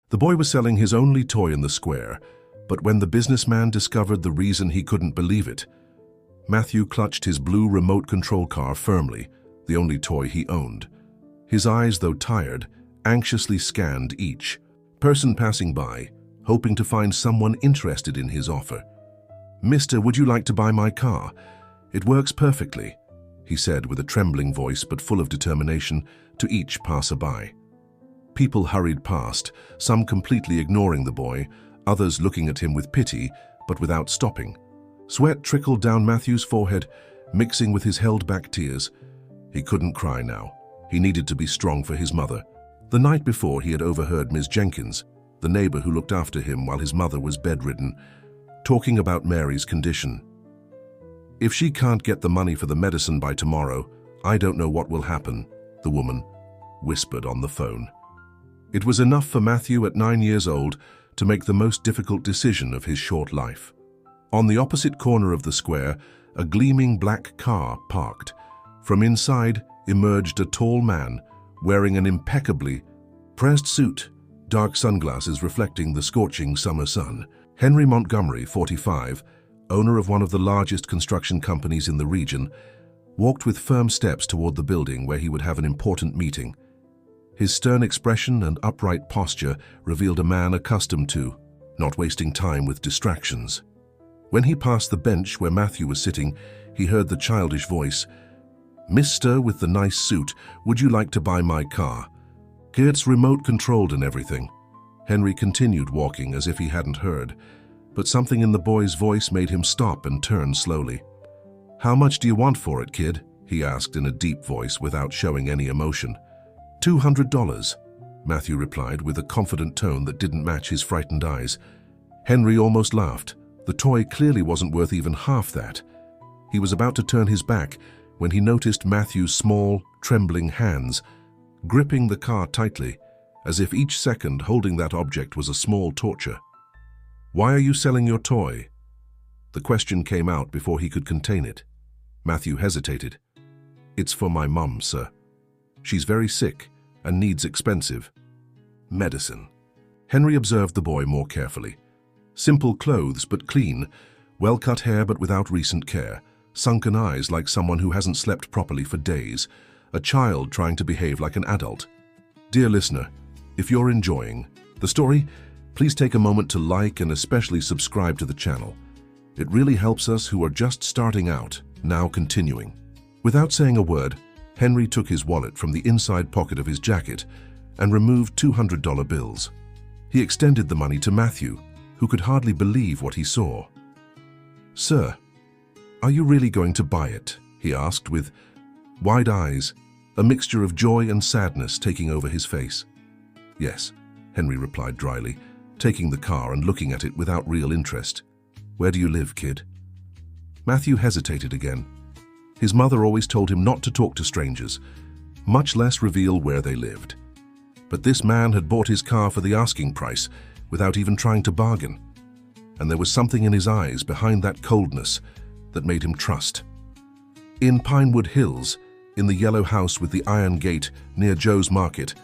The boy was selling his only toy in the square, but when the businessman discovered the reason, he couldn't believe it. Matthew clutched his blue remote control car firmly, the only toy he owned. His eyes, though tired, anxiously scanned each person passing by, hoping to find someone interested in his offer. "Mister, would you like to buy my car? It works perfectly," he said with a trembling voice but full of determination to each passerby. People hurried past, some completely ignoring the boy, others looking at him with pity, but without stopping. Sweat trickled down Matthew's forehead, mixing with his held-back tears. He couldn't cry now. He needed to be strong for his mother. The night before, he had overheard Ms. Jenkins, the neighbor who looked after him while his mother was bedridden, talking about Mary's condition. "If she can't get the money for the medicine by tomorrow, I don't know what will happen," the woman whispered on the phone. It was enough for Matthew at 9 years old to make the most difficult decision of his short life. On the opposite corner of the square, a gleaming black car parked. From inside emerged a tall man wearing an impeccably pressed suit, dark sunglasses reflecting the scorching summer sun. Henry Montgomery, 45, owner of one of the largest construction companies in the region, walked with firm steps toward the building where he would have an important meeting. His stern expression and upright posture revealed a man accustomed to not wasting time with distractions. When he passed the bench where Matthew was sitting, he heard the childish voice, "Mister with the nice suit, would you like to buy my car? It's remote controlled and everything." Henry continued walking as if he hadn't heard, but something in the boy's voice made him stop and turn slowly. "How much do you want for it, kid?" he asked in a deep voice without showing any emotion. $200, Matthew replied with a confident tone that didn't match his frightened eyes. Henry almost laughed. The toy clearly wasn't worth even half that. He was about to turn his back when he noticed Matthew's small, trembling hands gripping the car tightly, as if each second holding that object was a small torture. "Why are you selling your toy?" The question came out before he could contain it. Matthew hesitated. "It's for my mum, sir. She's very sick and needs expensive medicine." Henry observed the boy more carefully. Simple clothes but clean, well-cut hair but without recent care, sunken eyes like someone who hasn't slept properly for days, a child trying to behave like an adult. Dear listener, if you're enjoying the story, please take a moment to like and especially subscribe to the channel. It really helps us who are just starting out, now continuing. Without saying a word, Henry took his wallet from the inside pocket of his jacket and removed $200 bills. He extended the money to Matthew, who could hardly believe what he saw. "Sir, are you really going to buy it?" he asked with wide eyes, a mixture of joy and sadness taking over his face. "Yes," Henry replied dryly, taking the car and looking at it without real interest. "Where do you live, kid?" Matthew hesitated again. His mother always told him not to talk to strangers, much less reveal where they lived. But this man had bought his car for the asking price without even trying to bargain. And there was something in his eyes behind that coldness that made him trust. "In Pinewood Hills, in the yellow house with the iron gate near Joe's Market,"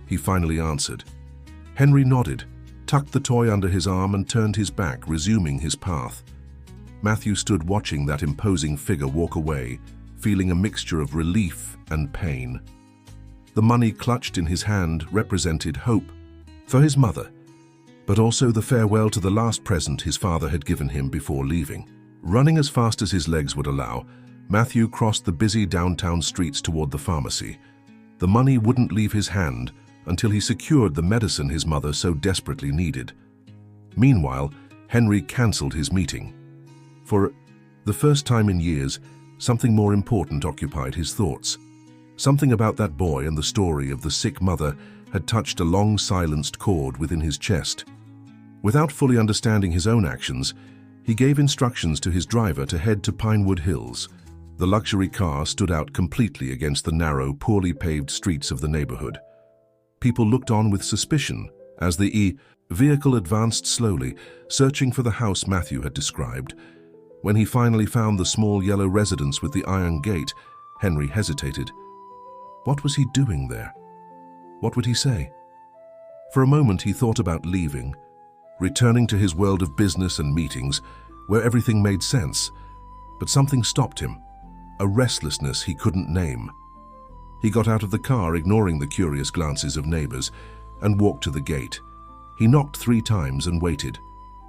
he finally answered. Henry nodded, tucked the toy under his arm and turned his back, resuming his path. Matthew stood watching that imposing figure walk away, feeling a mixture of relief and pain. The money clutched in his hand represented hope for his mother, but also the farewell to the last present his father had given him before leaving. Running as fast as his legs would allow, Matthew crossed the busy downtown streets toward the pharmacy. The money wouldn't leave his hand until he secured the medicine his mother so desperately needed. Meanwhile, Henry cancelled his meeting. For the first time in years, something more important occupied his thoughts. Something about that boy and the story of the sick mother had touched a long-silenced chord within his chest. Without fully understanding his own actions, he gave instructions to his driver to head to Pinewood Hills. The luxury car stood out completely against the narrow, poorly paved streets of the neighborhood. People looked on with suspicion as the vehicle advanced slowly, searching for the house Matthew had described. When he finally found the small yellow residence with the iron gate, Henry hesitated. What was he doing there? What would he say? For a moment he thought about leaving, returning to his world of business and meetings, where everything made sense. But something stopped him, a restlessness he couldn't name. He got out of the car, ignoring the curious glances of neighbors, and walked to the gate. He knocked 3 times and waited.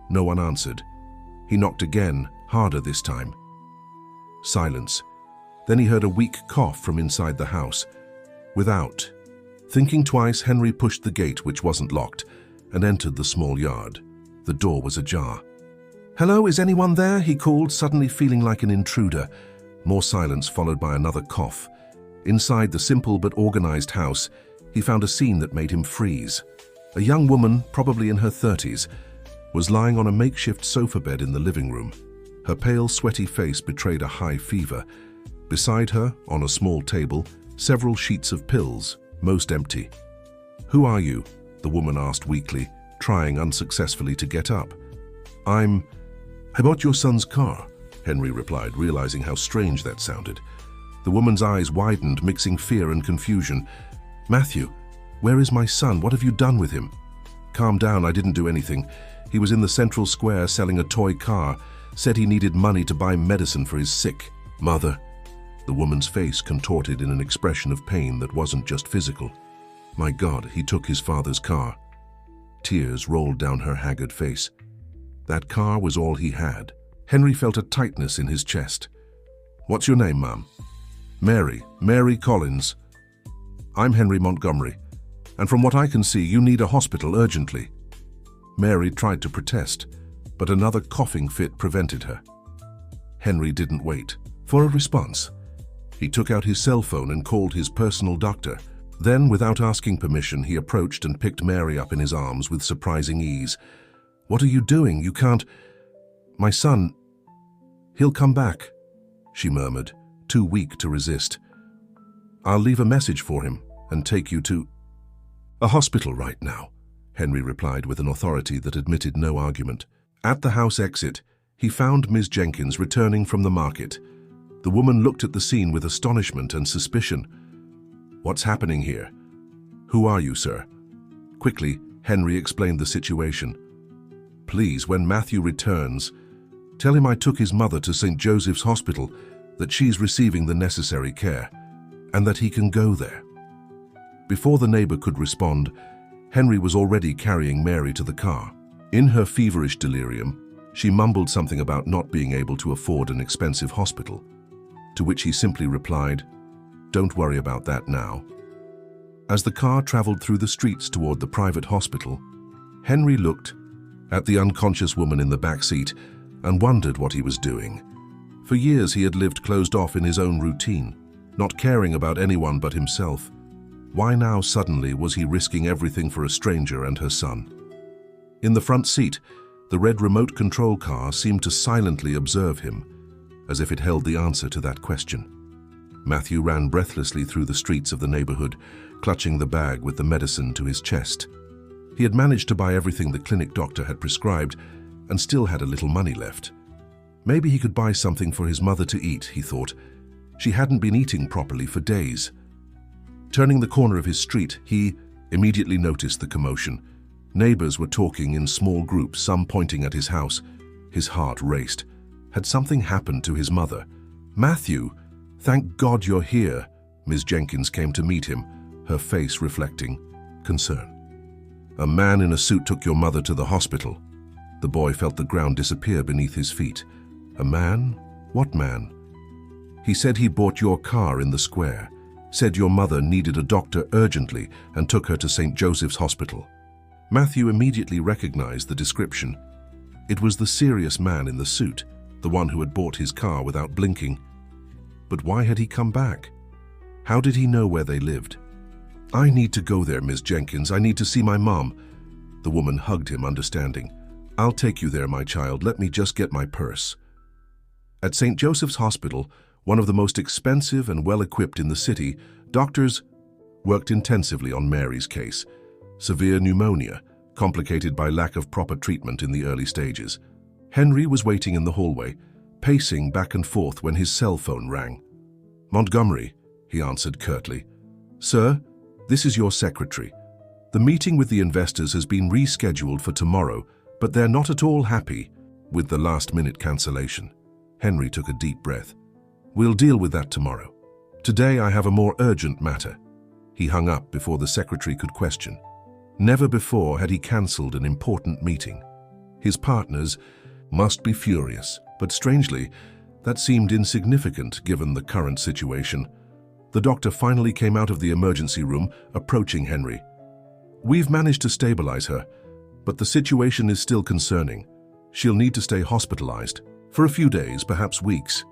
No one answered. He knocked again, harder this time. Silence. Then he heard a weak cough from inside the house. Without. Thinking twice, Henry pushed the gate, which wasn't locked, and entered the small yard. The door was ajar. "Hello, is anyone there?" he called, suddenly feeling like an intruder. More silence, followed by another cough. Inside the simple but organized house, he found a scene that made him freeze. A young woman, probably in her 30s, was lying on a makeshift sofa bed in the living room. Her pale, sweaty face betrayed a high fever. Beside her, on a small table, several sheets of pills, most empty. "Who are you?" the woman asked weakly, trying unsuccessfully to get up. I bought your son's car," Henry replied, realizing how strange that sounded. The woman's eyes widened, mixing fear and confusion. "Matthew, where is my son? What have you done with him?" "Calm down, I didn't do anything. He was in the central square selling a toy car, said he needed money to buy medicine for his sick mother." The woman's face contorted in an expression of pain that wasn't just physical. "My God, he took his father's car." Tears rolled down her haggard face. That car was all he had. Henry felt a tightness in his chest. "What's your name, ma'am?" Mary Collins." "I'm Henry Montgomery, and from what I can see, you need a hospital urgently." Mary tried to protest, but another coughing fit prevented her. Henry didn't wait for a response. He took out his cell phone and called his personal doctor. Then, without asking permission, he approached and picked Mary up in his arms with surprising ease. "What are you doing? You can't—" "My son, he'll come back," she murmured, too weak to resist. "I'll leave a message for him and take you to—" "A hospital right now," Henry replied with an authority that admitted no argument. At the house exit, he found Ms. Jenkins returning from the market. The woman looked at the scene with astonishment and suspicion. "What's happening here?" "Who are you, sir?" Quickly, Henry explained the situation. "Please, when Matthew returns, tell him I took his mother to St. Joseph's Hospital, that she's receiving the necessary care, and that he can go there." Before the neighbor could respond, Henry was already carrying Mary to the car. In her feverish delirium, she mumbled something about not being able to afford an expensive hospital, to which he simply replied, "Don't worry about that now." As the car traveled through the streets toward the private hospital, Henry looked at the unconscious woman in the back seat and wondered what he was doing. For years he had lived closed off in his own routine, not caring about anyone but himself. Why now suddenly was he risking everything for a stranger and her son? In the front seat, the red remote control car seemed to silently observe him, as if it held the answer to that question. Matthew ran breathlessly through the streets of the neighborhood, clutching the bag with the medicine to his chest. He had managed to buy everything the clinic doctor had prescribed and still had a little money left. Maybe he could buy something for his mother to eat, he thought. She hadn't been eating properly for days. Turning the corner of his street, he immediately noticed the commotion. Neighbors were talking in small groups, some pointing at his house. His heart raced. Had something happened to his mother? "Matthew, thank God you're here." Ms. Jenkins came to meet him, her face reflecting concern. "A man in a suit took your mother to the hospital." The boy felt the ground disappear beneath his feet. "A man? What man?" "He said he bought your car in the square, said your mother needed a doctor urgently and took her to St. Joseph's Hospital." Matthew immediately recognized the description. It was the serious man in the suit, the one who had bought his car without blinking. But why had he come back? How did he know where they lived? "I need to go there, Ms. Jenkins. I need to see my mom." The woman hugged him, understanding. "I'll take you there, my child. Let me just get my purse." At St. Joseph's Hospital, one of the most expensive and well-equipped in the city, doctors worked intensively on Mary's case. Severe pneumonia, complicated by lack of proper treatment in the early stages. Henry was waiting in the hallway, pacing back and forth when his cell phone rang. "Montgomery," he answered curtly. "Sir, this is your secretary." The meeting with the investors has been rescheduled for tomorrow, but they're not at all happy with the last-minute cancellation. Henry took a deep breath. We'll deal with that tomorrow. Today I have a more urgent matter. He hung up before the secretary could question. Never before had he cancelled an important meeting. His partners must be furious, but strangely, that seemed insignificant given the current situation. The doctor finally came out of the emergency room, approaching Henry. We've managed to stabilize her, but the situation is still concerning. She'll need to stay hospitalized for a few days, perhaps weeks.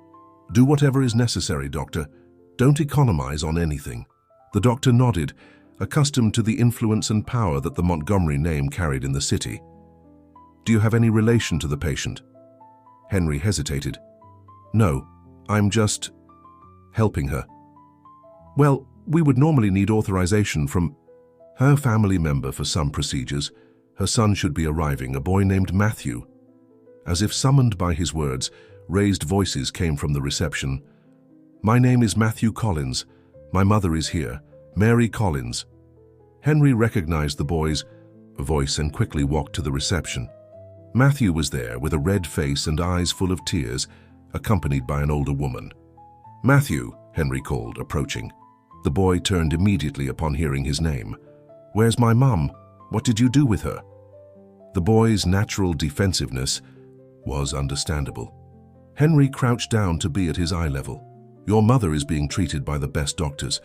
Do whatever is necessary, doctor. Don't economize on anything. The doctor nodded, accustomed to the influence and power that the Montgomery name carried in the city. Do you have any relation to the patient? Henry hesitated. No, I'm just helping her. Well, we would normally need authorization from her family member for some procedures. Her son should be arriving, a boy named Matthew. As if summoned by his words, raised voices came from the reception. My name is Matthew Collins. My mother is here, Mary Collins. Henry recognized the boy's voice and quickly walked to the reception. Matthew was there with a red face and eyes full of tears, accompanied by an older woman. Matthew, Henry called, approaching. The boy turned immediately upon hearing his name. Where's my mum? What did you do with her? The boy's natural defensiveness was understandable. Henry crouched down to be at his eye level. Your mother is being treated by the best doctors.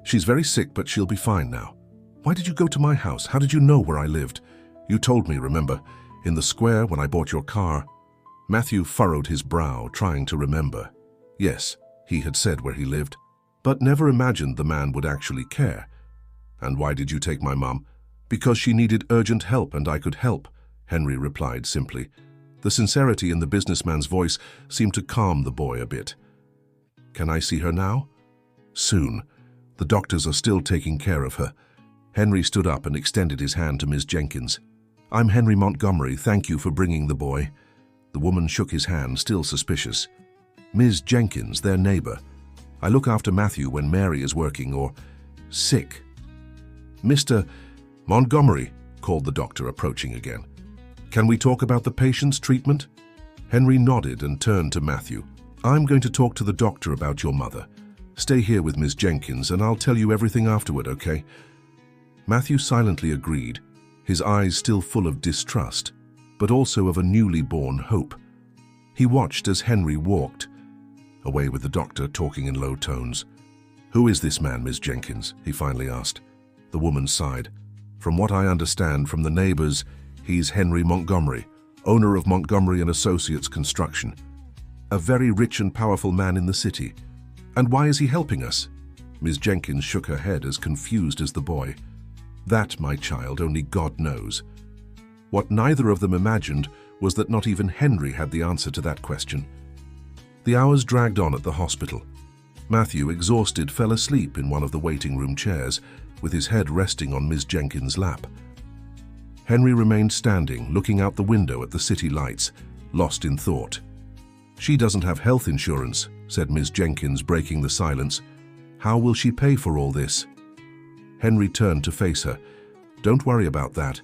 She's very sick, but she'll be fine now. Why did you go to my house? How did you know where I lived? You told me, remember, in the square when I bought your car. Matthew furrowed his brow, trying to remember. Yes, he had said where he lived, but never imagined the man would actually care. And why did you take my mum? Because she needed urgent help and I could help, Henry replied simply. The sincerity in the businessman's voice seemed to calm the boy a bit. Can I see her now? Soon. The doctors are still taking care of her. Henry stood up and extended his hand to Miss Jenkins. I'm Henry Montgomery. Thank you for bringing the boy. The woman shook his hand, still suspicious. Ms. Jenkins, their neighbor. I look after Matthew when Mary is working or sick. Mr. Montgomery, called the doctor, approaching again. Can we talk about the patient's treatment? Henry nodded and turned to Matthew. I'm going to talk to the doctor about your mother. Stay here with Ms. Jenkins and I'll tell you everything afterward, okay? Matthew silently agreed, his eyes still full of distrust, but also of a newly born hope. He watched as Henry walked, away with the doctor talking in low tones. Who is this man, Ms. Jenkins? He finally asked. The woman sighed. From what I understand from the neighbors, he's Henry Montgomery, owner of Montgomery and Associates Construction. A very rich and powerful man in the city. And why is he helping us? Ms. Jenkins shook her head, as confused as the boy. That, my child, only God knows. What neither of them imagined was that not even Henry had the answer to that question. The hours dragged on at the hospital. Matthew, exhausted, fell asleep in one of the waiting room chairs, with his head resting on Ms. Jenkins' lap. Henry remained standing, looking out the window at the city lights, lost in thought. She doesn't have health insurance, said Ms. Jenkins, breaking the silence. How will she pay for all this? Henry turned to face her. Don't worry about that.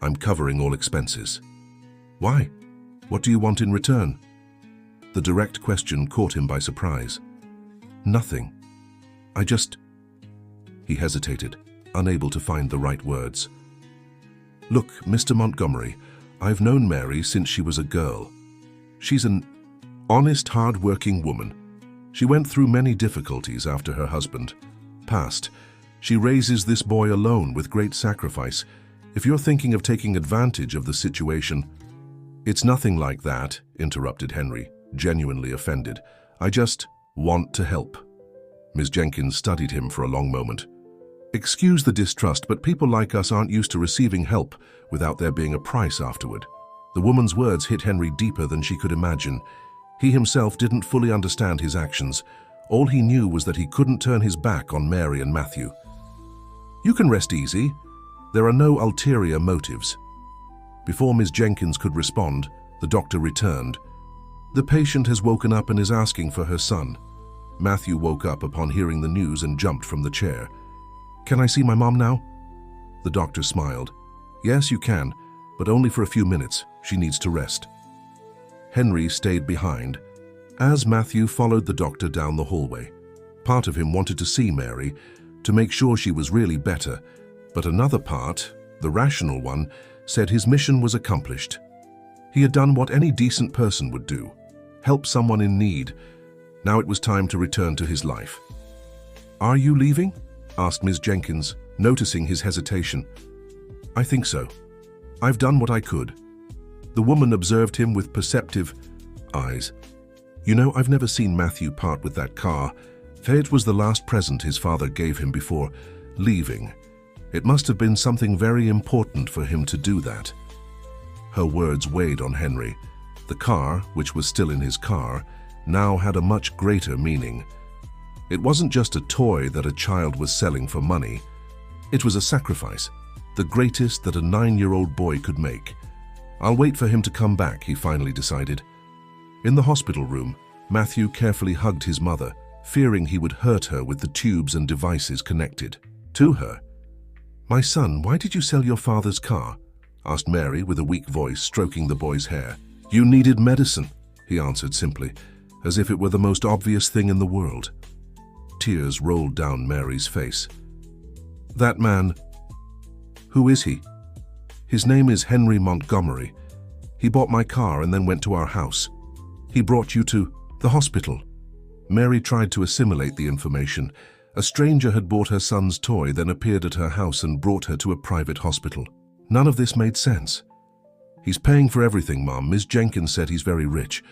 I'm covering all expenses. Why? What do you want in return? The direct question caught him by surprise. Nothing. I just... He hesitated, unable to find the right words. Look, Mr. Montgomery, I've known Mary since she was a girl. She's an honest, hard-working woman. She went through many difficulties after her husband passed. She raises this boy alone with great sacrifice. If you're thinking of taking advantage of the situation... It's nothing like that, interrupted Henry, genuinely offended. I just want to help. Ms. Jenkins studied him for a long moment. Excuse the distrust, but people like us aren't used to receiving help without there being a price afterward. The woman's words hit Henry deeper than she could imagine. He himself didn't fully understand his actions. All he knew was that he couldn't turn his back on Mary and Matthew. You can rest easy. There are no ulterior motives. Before Ms. Jenkins could respond, the doctor returned. The patient has woken up and is asking for her son. Matthew woke up upon hearing the news and jumped from the chair. Can I see my mom now? The doctor smiled. Yes, you can, but only for a few minutes. She needs to rest. Henry stayed behind, as Matthew followed the doctor down the hallway. Part of him wanted to see Mary, to make sure she was really better, but another part, the rational one, said his mission was accomplished. He had done what any decent person would do, help someone in need. Now it was time to return to his life. "Are you leaving?" asked Ms. Jenkins, noticing his hesitation. "I think so. I've done what I could." The woman observed him with perceptive eyes. "You know, I've never seen Matthew part with that car. It was the last present his father gave him before leaving. It must have been something very important for him to do that." Her words weighed on Henry. The car, which was still in his car, now had a much greater meaning. It wasn't just a toy that a child was selling for money. It was a sacrifice, the greatest that a 9-year-old boy could make. "I'll wait for him to come back," he finally decided. In the hospital room, Matthew carefully hugged his mother, fearing he would hurt her with the tubes and devices connected to her. "My son, why did you sell your father's car?" asked Mary with a weak voice, stroking the boy's hair. "You needed medicine," he answered simply, as if it were the most obvious thing in the world. Tears rolled down Mary's face. "That man, who is he?" "His name is Henry Montgomery. He bought my car and then went to our house. He brought you to the hospital." Mary tried to assimilate the information. A stranger had bought her son's toy, then appeared at her house and brought her to a private hospital. None of this made sense. "He's paying for everything, Mom. Ms. Jenkins said he's very rich.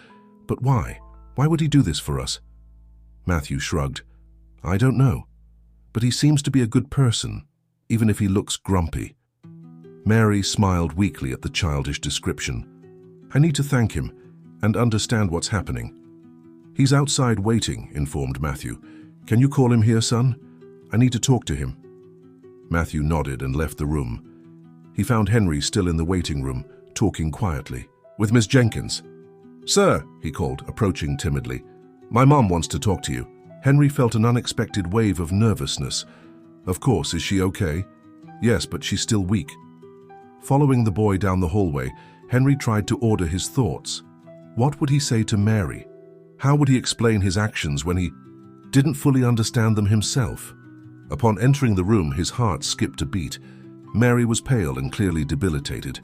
But why? Why would he do this for us?" Matthew shrugged. "I don't know. But he seems to be a good person, even if he looks grumpy." Mary smiled weakly at the childish description. "I need to thank him and understand what's happening." "He's outside waiting," informed Matthew. "Can you call him here, son? I need to talk to him." Matthew nodded and left the room. He found Henry still in the waiting room, talking quietly with Miss Jenkins. "Sir," he called, approaching timidly. "My mom wants to talk to you." Henry felt an unexpected wave of nervousness. "Of course, is she okay?" "Yes, but she's still weak." Following the boy down the hallway, Henry tried to order his thoughts. What would he say to Mary? How would he explain his actions when he didn't fully understand them himself? Upon entering the room, his heart skipped a beat. Mary was pale and clearly debilitated,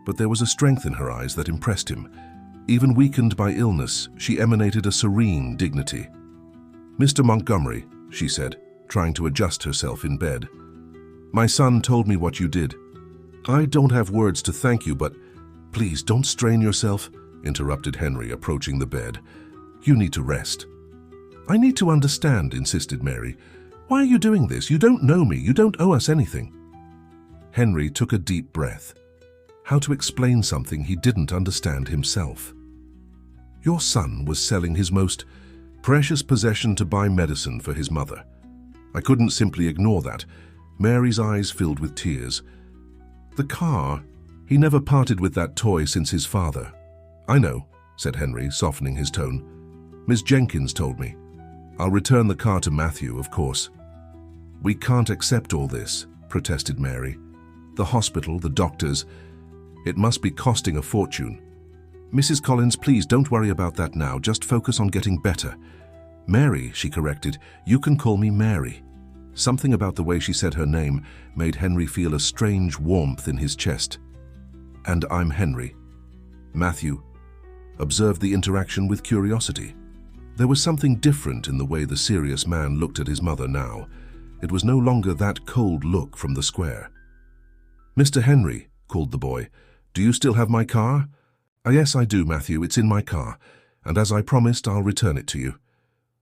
but there was a strength in her eyes that impressed him. Even weakened by illness, she emanated a serene dignity. "Mr. Montgomery," she said, trying to adjust herself in bed. "My son told me what you did. I don't have words to thank you, but please don't strain yourself," interrupted Henry, approaching the bed. "You need to rest." "I need to understand," insisted Mary. "Why are you doing this? You don't know me. You don't owe us anything." Henry took a deep breath. How to explain something he didn't understand himself? "Your son was selling his most precious possession to buy medicine for his mother. I couldn't simply ignore that." Mary's eyes filled with tears. "The car, he never parted with that toy since his father." "I know," said Henry, softening his tone. "Miss Jenkins told me. I'll return the car to Matthew, of course." "We can't accept all this," protested Mary. "The hospital, the doctors, it must be costing a fortune." "Mrs. Collins, please don't worry about that now. Just focus on getting better." "Mary," she corrected. "You can call me Mary." Something about the way she said her name made Henry feel a strange warmth in his chest. "And I'm Henry." Matthew observed the interaction with curiosity. There was something different in the way the serious man looked at his mother now. It was no longer that cold look from the square. "Mr. Henry," called the boy, "do you still have my car?" "Yes, I do, Matthew. It's in my car. And as I promised, I'll return it to you."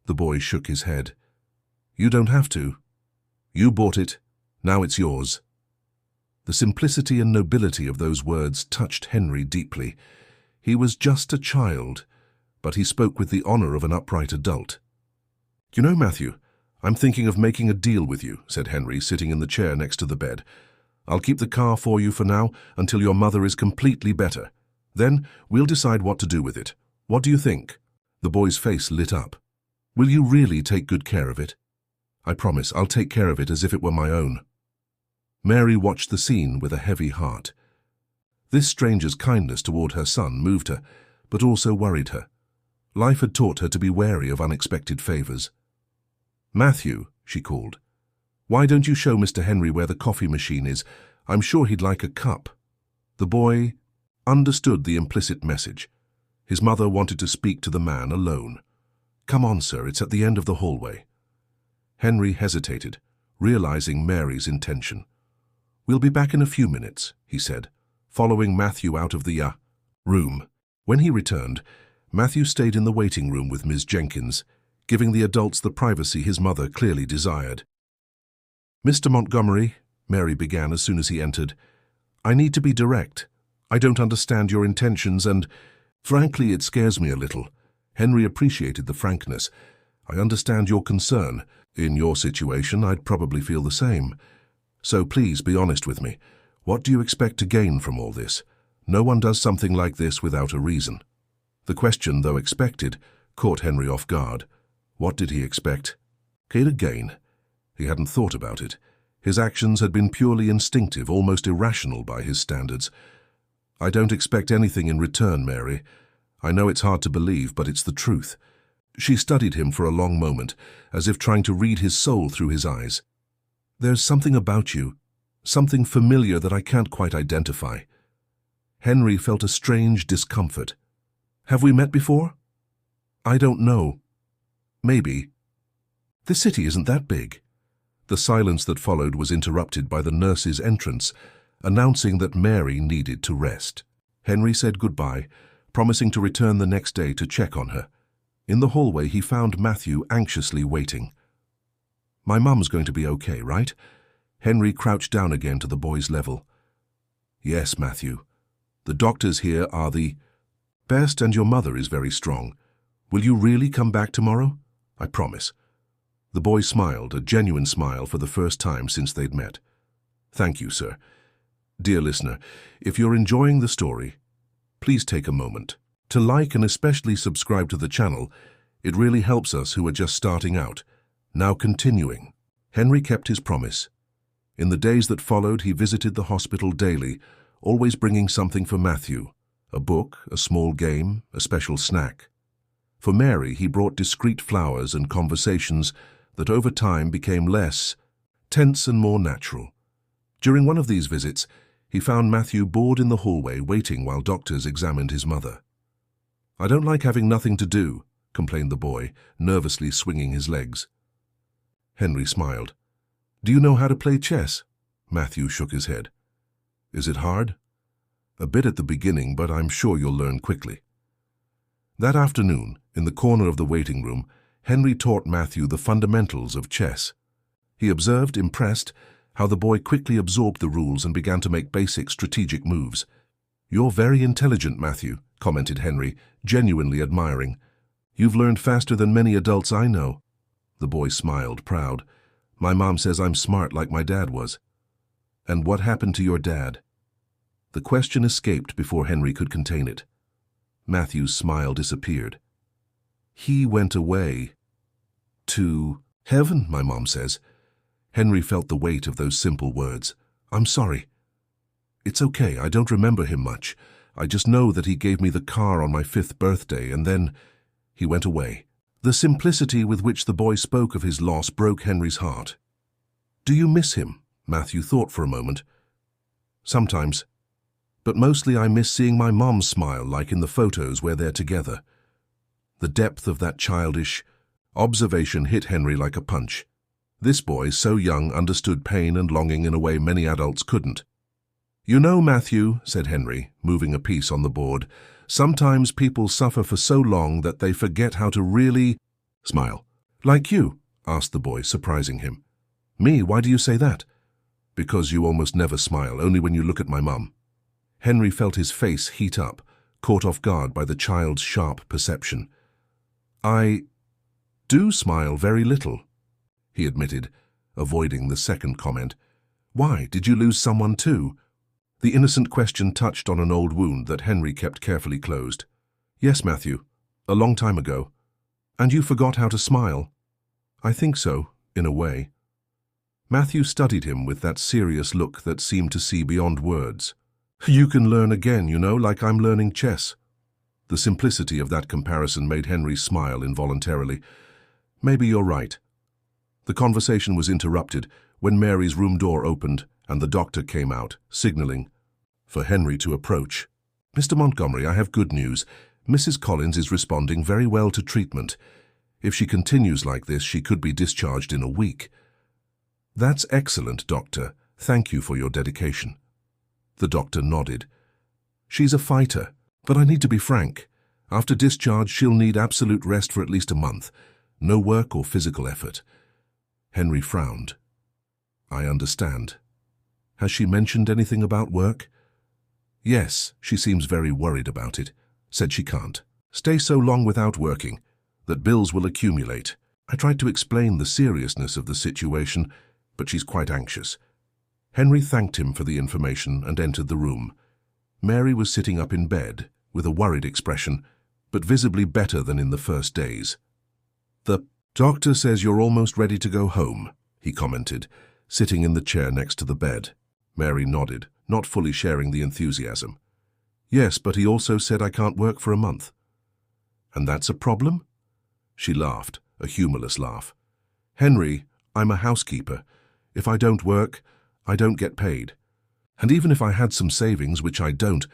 The boy shook his head. "You don't have to. You bought it. Now it's yours." The simplicity and nobility of those words touched Henry deeply. He was just a child, but he spoke with the honor of an upright adult. "You know, Matthew, I'm thinking of making a deal with you," said Henry, sitting in the chair next to the bed. "I'll keep the car for you for now until your mother is completely better. Then we'll decide what to do with it. What do you think?" The boy's face lit up. "Will you really take good care of it?" "I promise I'll take care of it as if it were my own." Mary watched the scene with a heavy heart. This stranger's kindness toward her son moved her, but also worried her. Life had taught her to be wary of unexpected favors. "Matthew," she called, "why don't you show Mr. Henry where the coffee machine is? I'm sure he'd like a cup." The boy understood the implicit message. His mother wanted to speak to the man alone. "Come on, sir, it's at the end of the hallway." Henry hesitated, realizing Mary's intention. "We'll be back in a few minutes," he said, following Matthew out of the room. When he returned, Matthew stayed in the waiting room with Ms. Jenkins, giving the adults the privacy his mother clearly desired. "Mr. Montgomery," Mary began as soon as he entered, "I need to be direct. I don't understand your intentions and, frankly, it scares me a little." Henry appreciated the frankness. "I understand your concern. In your situation, I'd probably feel the same. So please be honest with me. What do you expect to gain from all this? No one does something like this without a reason." The question, though expected, caught Henry off guard. What did he expect? To gain? He hadn't thought about it. His actions had been purely instinctive, almost irrational by his standards. "I don't expect anything in return, Mary. I know it's hard to believe, but it's the truth." She studied him for a long moment, as if trying to read his soul through his eyes. "There's something about you, something familiar that I can't quite identify." Henry felt a strange discomfort. "Have we met before?" "I don't know. Maybe. The city isn't that big." The silence that followed was interrupted by the nurse's entrance, announcing that Mary needed to rest. Henry said goodbye, promising to return the next day to check on her. In the hallway, he found Matthew anxiously waiting. "My mum's going to be okay, right?" Henry crouched down again to the boy's level. "Yes, Matthew. The doctors here are the best, and your mother is very strong. Will you really come back tomorrow?" "I promise." The boy smiled, a genuine smile for the first time since they'd met. "Thank you, sir." Dear listener, if you're enjoying the story, please take a moment to like and especially subscribe to the channel. It really helps us who are just starting out. Now continuing. Henry kept his promise. In the days that followed, he visited the hospital daily, always bringing something for Matthew: a book, a small game, a special snack. For Mary, he brought discreet flowers and conversations that over time became less tense and more natural. During one of these visits, he found Matthew bored in the hallway waiting while doctors examined his mother. "I don't like having nothing to do," complained the boy, nervously swinging his legs. Henry smiled. "Do you know how to play chess?" Matthew shook his head. "Is it hard?" "A bit at the beginning, but I'm sure you'll learn quickly." That afternoon, in the corner of the waiting room, Henry taught Matthew the fundamentals of chess. He observed, impressed, how the boy quickly absorbed the rules and began to make basic strategic moves. "You're very intelligent, Matthew," commented Henry, genuinely admiring. "You've learned faster than many adults I know." The boy smiled, proud. "My mom says I'm smart like my dad was." "And what happened to your dad?" The question escaped before Henry could contain it. Matthew's smile disappeared. "He went away. To heaven, my mom says." Henry felt the weight of those simple words. "I'm sorry." "It's okay, I don't remember him much. I just know that he gave me the car on my 5th birthday, and then he went away." The simplicity with which the boy spoke of his loss broke Henry's heart. "Do you miss him?" Matthew thought for a moment. "Sometimes. But mostly I miss seeing my mom smile like in the photos where they're together." The depth of that childish observation hit Henry like a punch. This boy, so young, understood pain and longing in a way many adults couldn't. "You know, Matthew," said Henry, moving a piece on the board, "sometimes people suffer for so long that they forget how to really smile." "Like you?" asked the boy, surprising him. "Me? Why do you say that?" "Because you almost never smile, only when you look at my mum." Henry felt his face heat up, caught off guard by the child's sharp perception. "I do smile very little," he admitted, avoiding the second comment. "Why, did you lose someone too?" The innocent question touched on an old wound that Henry kept carefully closed. "Yes, Matthew, a long time ago." "And you forgot how to smile?" "I think so, in a way." Matthew studied him with that serious look that seemed to see beyond words. You can learn again, you know, like I'm learning chess. The simplicity of that comparison made Henry smile involuntarily. Maybe you're right. The conversation was interrupted when Mary's room door opened and the doctor came out, signaling for Henry to approach. Mr. Montgomery, I have good news. Mrs. Collins is responding very well to treatment. If she continues like this, she could be discharged in a week. That's excellent, Doctor. Thank you for your dedication. The doctor nodded. She's a fighter, but I need to be frank. After discharge, she'll need absolute rest for at least a month. No work or physical effort. Henry frowned. I understand. Has she mentioned anything about work? Yes, she seems very worried about it. Said she can't stay so long without working, that bills will accumulate. I tried to explain the seriousness of the situation, but she's quite anxious. Henry thanked him for the information and entered the room. Mary was sitting up in bed, with a worried expression, but visibly better than in the first days. The doctor says you're almost ready to go home, he commented, sitting in the chair next to the bed. Mary nodded, not fully sharing the enthusiasm. Yes, but he also said I can't work for a month. And that's a problem? She laughed, a humorless laugh. Henry, I'm a housekeeper. If I don't work, I don't get paid. And even if I had some savings, which I don't,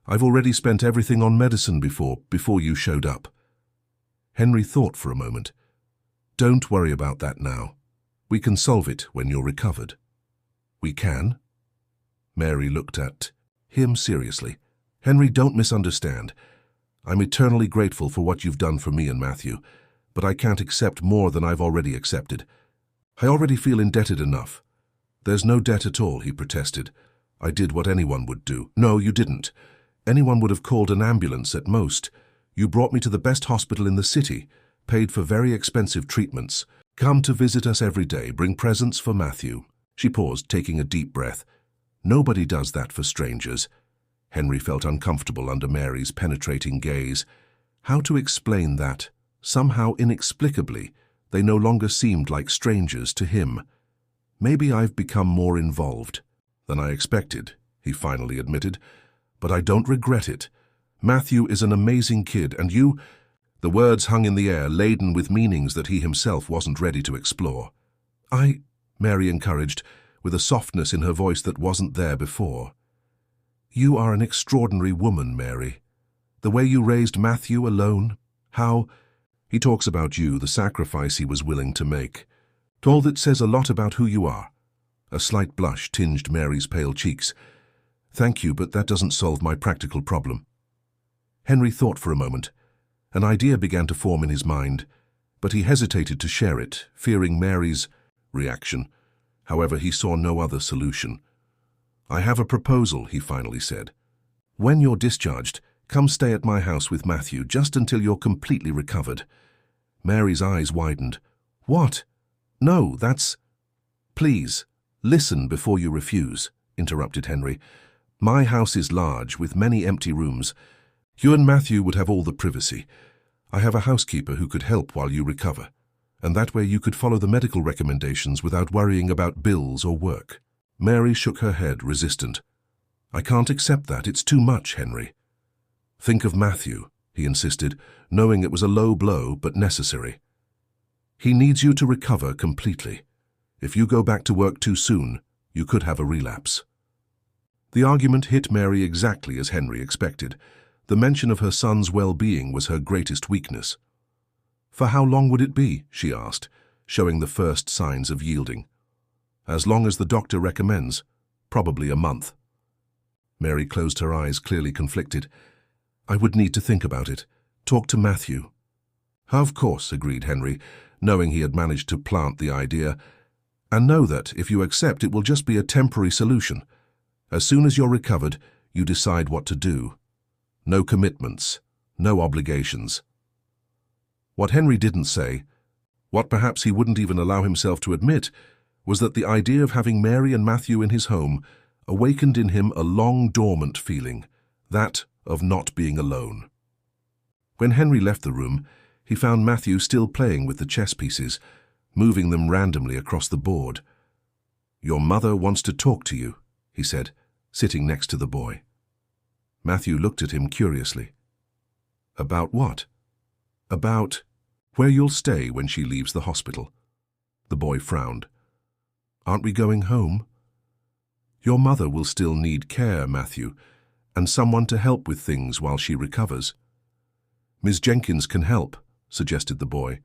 I've already spent everything on medicine before you showed up. Henry thought for a moment. Don't worry about that now. We can solve it when you're recovered. We can? Mary looked at him seriously. Henry, don't misunderstand. I'm eternally grateful for what you've done for me and Matthew, but I can't accept more than I've already accepted. I already feel indebted enough. There's no debt at all, he protested. I did what anyone would do. No, you didn't. Anyone would have called an ambulance at most. You brought me to the best hospital in the city, paid for very expensive treatments. Come to visit us every day, bring presents for Matthew. She paused, taking a deep breath. Nobody does that for strangers. Henry felt uncomfortable under Mary's penetrating gaze. How to explain that? Somehow, inexplicably, they no longer seemed like strangers to him. Maybe I've become more involved than I expected, he finally admitted, but I don't regret it. Matthew is an amazing kid, and you— The words hung in the air, laden with meanings that he himself wasn't ready to explore. Mary encouraged, with a softness in her voice that wasn't there before. You are an extraordinary woman, Mary. The way you raised Matthew alone, how— He talks about you, the sacrifice he was willing to make. All that says a lot about who you are. A slight blush tinged Mary's pale cheeks. Thank you, but that doesn't solve my practical problem. Henry thought for a moment. An idea began to form in his mind, but he hesitated to share it, fearing Mary's reaction. However, he saw no other solution. I have a proposal, he finally said. When you're discharged, come stay at my house with Matthew just until you're completely recovered. Mary's eyes widened. What? No, that's— Please, listen before you refuse, interrupted Henry. My house is large, with many empty rooms. You and Matthew would have all the privacy. I have a housekeeper who could help while you recover, and that way you could follow the medical recommendations without worrying about bills or work. Mary shook her head, resistant. I can't accept that. It's too much, Henry. Think of Matthew, he insisted, knowing it was a low blow but necessary. He needs you to recover completely. If you go back to work too soon, you could have a relapse. The argument hit Mary exactly as Henry expected. The mention of her son's well-being was her greatest weakness. For how long would it be? She asked, showing the first signs of yielding. As long as the doctor recommends, probably a month. Mary closed her eyes, clearly conflicted. I would need to think about it. Talk to Matthew. Of course, agreed Henry, knowing he had managed to plant the idea. And know that, if you accept, it will just be a temporary solution. As soon as you're recovered, you decide what to do. No commitments, no obligations. What Henry didn't say, what perhaps he wouldn't even allow himself to admit, was that the idea of having Mary and Matthew in his home awakened in him a long-dormant feeling, that of not being alone. When Henry left the room, he found Matthew still playing with the chess pieces, moving them randomly across the board. "Your mother wants to talk to you," he said, sitting next to the boy. Matthew looked at him curiously. "About what?" "About where you'll stay when she leaves the hospital." The boy frowned. "Aren't we going home?" "Your mother will still need care, Matthew, and someone to help with things while she recovers." "Miss Jenkins can help," suggested the boy.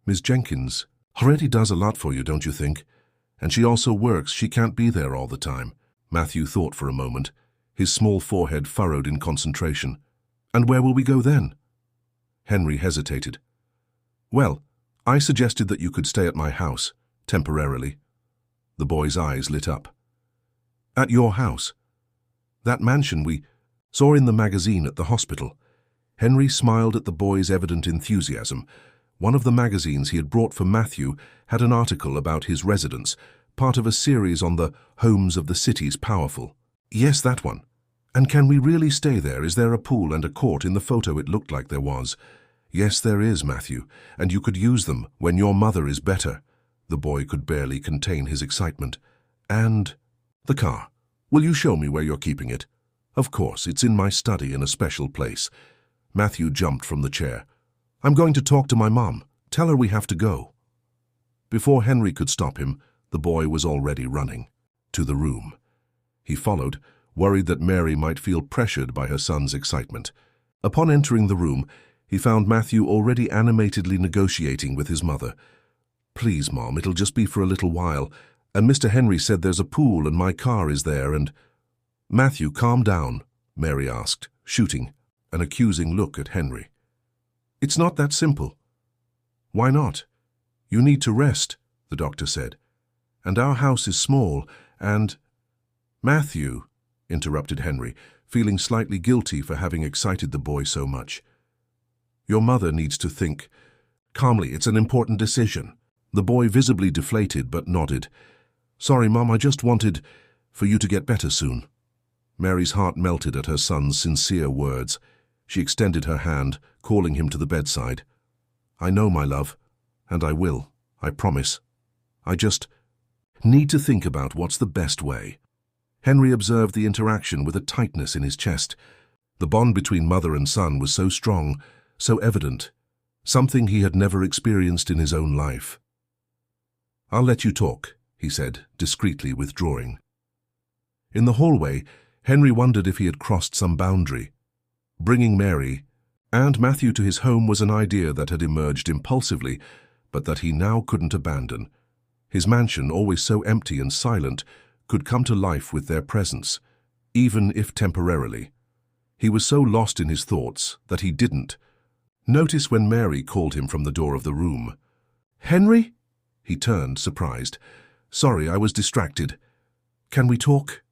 "Miss Jenkins already does a lot for you, don't you think? And she also works. She can't be there all the time." Matthew thought for a moment, his small forehead furrowed in concentration. "And where will we go then?" Henry hesitated. "Well, I suggested that you could stay at my house, temporarily." The boy's eyes lit up. "At your house? That mansion we saw in the magazine at the hospital." Henry smiled at the boy's evident enthusiasm. One of the magazines he had brought for Matthew had an article about his residence, part of a series on the homes of the city's powerful. "Yes, that one. And can we really stay there? Is there a pool and a court? In the photo it looked like there was." "Yes, there is, Matthew, and you could use them when your mother is better." The boy could barely contain his excitement. "And the car. Will you show me where you're keeping it?" "Of course, it's in my study in a special place." Matthew jumped from the chair. "I'm going to talk to my mom. Tell her we have to go." Before Henry could stop him, the boy was already running to the room. He followed, worried that Mary might feel pressured by her son's excitement. Upon entering the room, he found Matthew already animatedly negotiating with his mother. "Please, Mom, it'll just be for a little while. And Mr. Henry said there's a pool and my car is there and—" "Matthew, calm down," Mary asked, shooting an accusing look at Henry. "It's not that simple." "Why not?" "You need to rest," the doctor said. "And our house is small, and—" "Matthew," interrupted Henry, feeling slightly guilty for having excited the boy so much. "Your mother needs to think calmly. It's an important decision." The boy visibly deflated but nodded. "Sorry, Mom, I just wanted for you to get better soon." Mary's heart melted at her son's sincere words. She extended her hand, calling him to the bedside. "I know, my love, and I will, I promise. I just need to think about what's the best way." Henry observed the interaction with a tightness in his chest. The bond between mother and son was so strong, so evident, something he had never experienced in his own life. "I'll let you talk," he said, discreetly withdrawing. In the hallway, Henry wondered if he had crossed some boundary. Bringing Mary and Matthew to his home was an idea that had emerged impulsively, but that he now couldn't abandon. His mansion, always so empty and silent, could come to life with their presence, even if temporarily. He was so lost in his thoughts that he didn't notice when Mary called him from the door of the room. "Henry?" He turned, surprised. "Sorry, I was distracted. Can we talk?"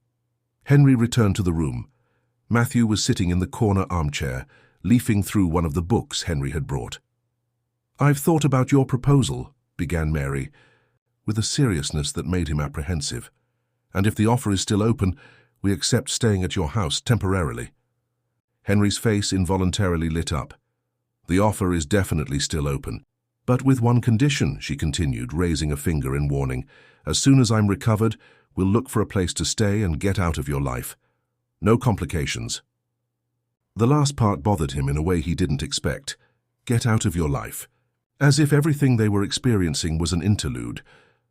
Henry returned to the room. Matthew was sitting in the corner armchair, leafing through one of the books Henry had brought. "I've thought about your proposal," began Mary, with a seriousness that made him apprehensive. "And if the offer is still open, we accept staying at your house temporarily." Henry's face involuntarily lit up. "The offer is definitely still open. But with one condition," she continued, raising a finger in warning. "As soon as I'm recovered, we'll look for a place to stay and get out of your life. No complications." The last part bothered him in a way he didn't expect. Get out of your life. As if everything they were experiencing was an interlude,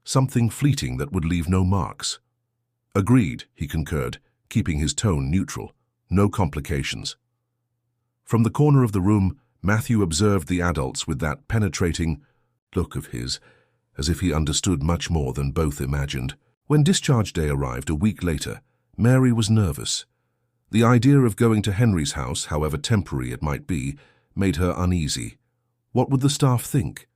something fleeting that would leave no marks. "Agreed," he concurred, keeping his tone neutral. "No complications." From the corner of the room, Matthew observed the adults with that penetrating look of his, as if he understood much more than both imagined. When discharge day arrived a week later, Mary was nervous. The idea of going to Henry's house, however temporary it might be, made her uneasy. What would the staff think?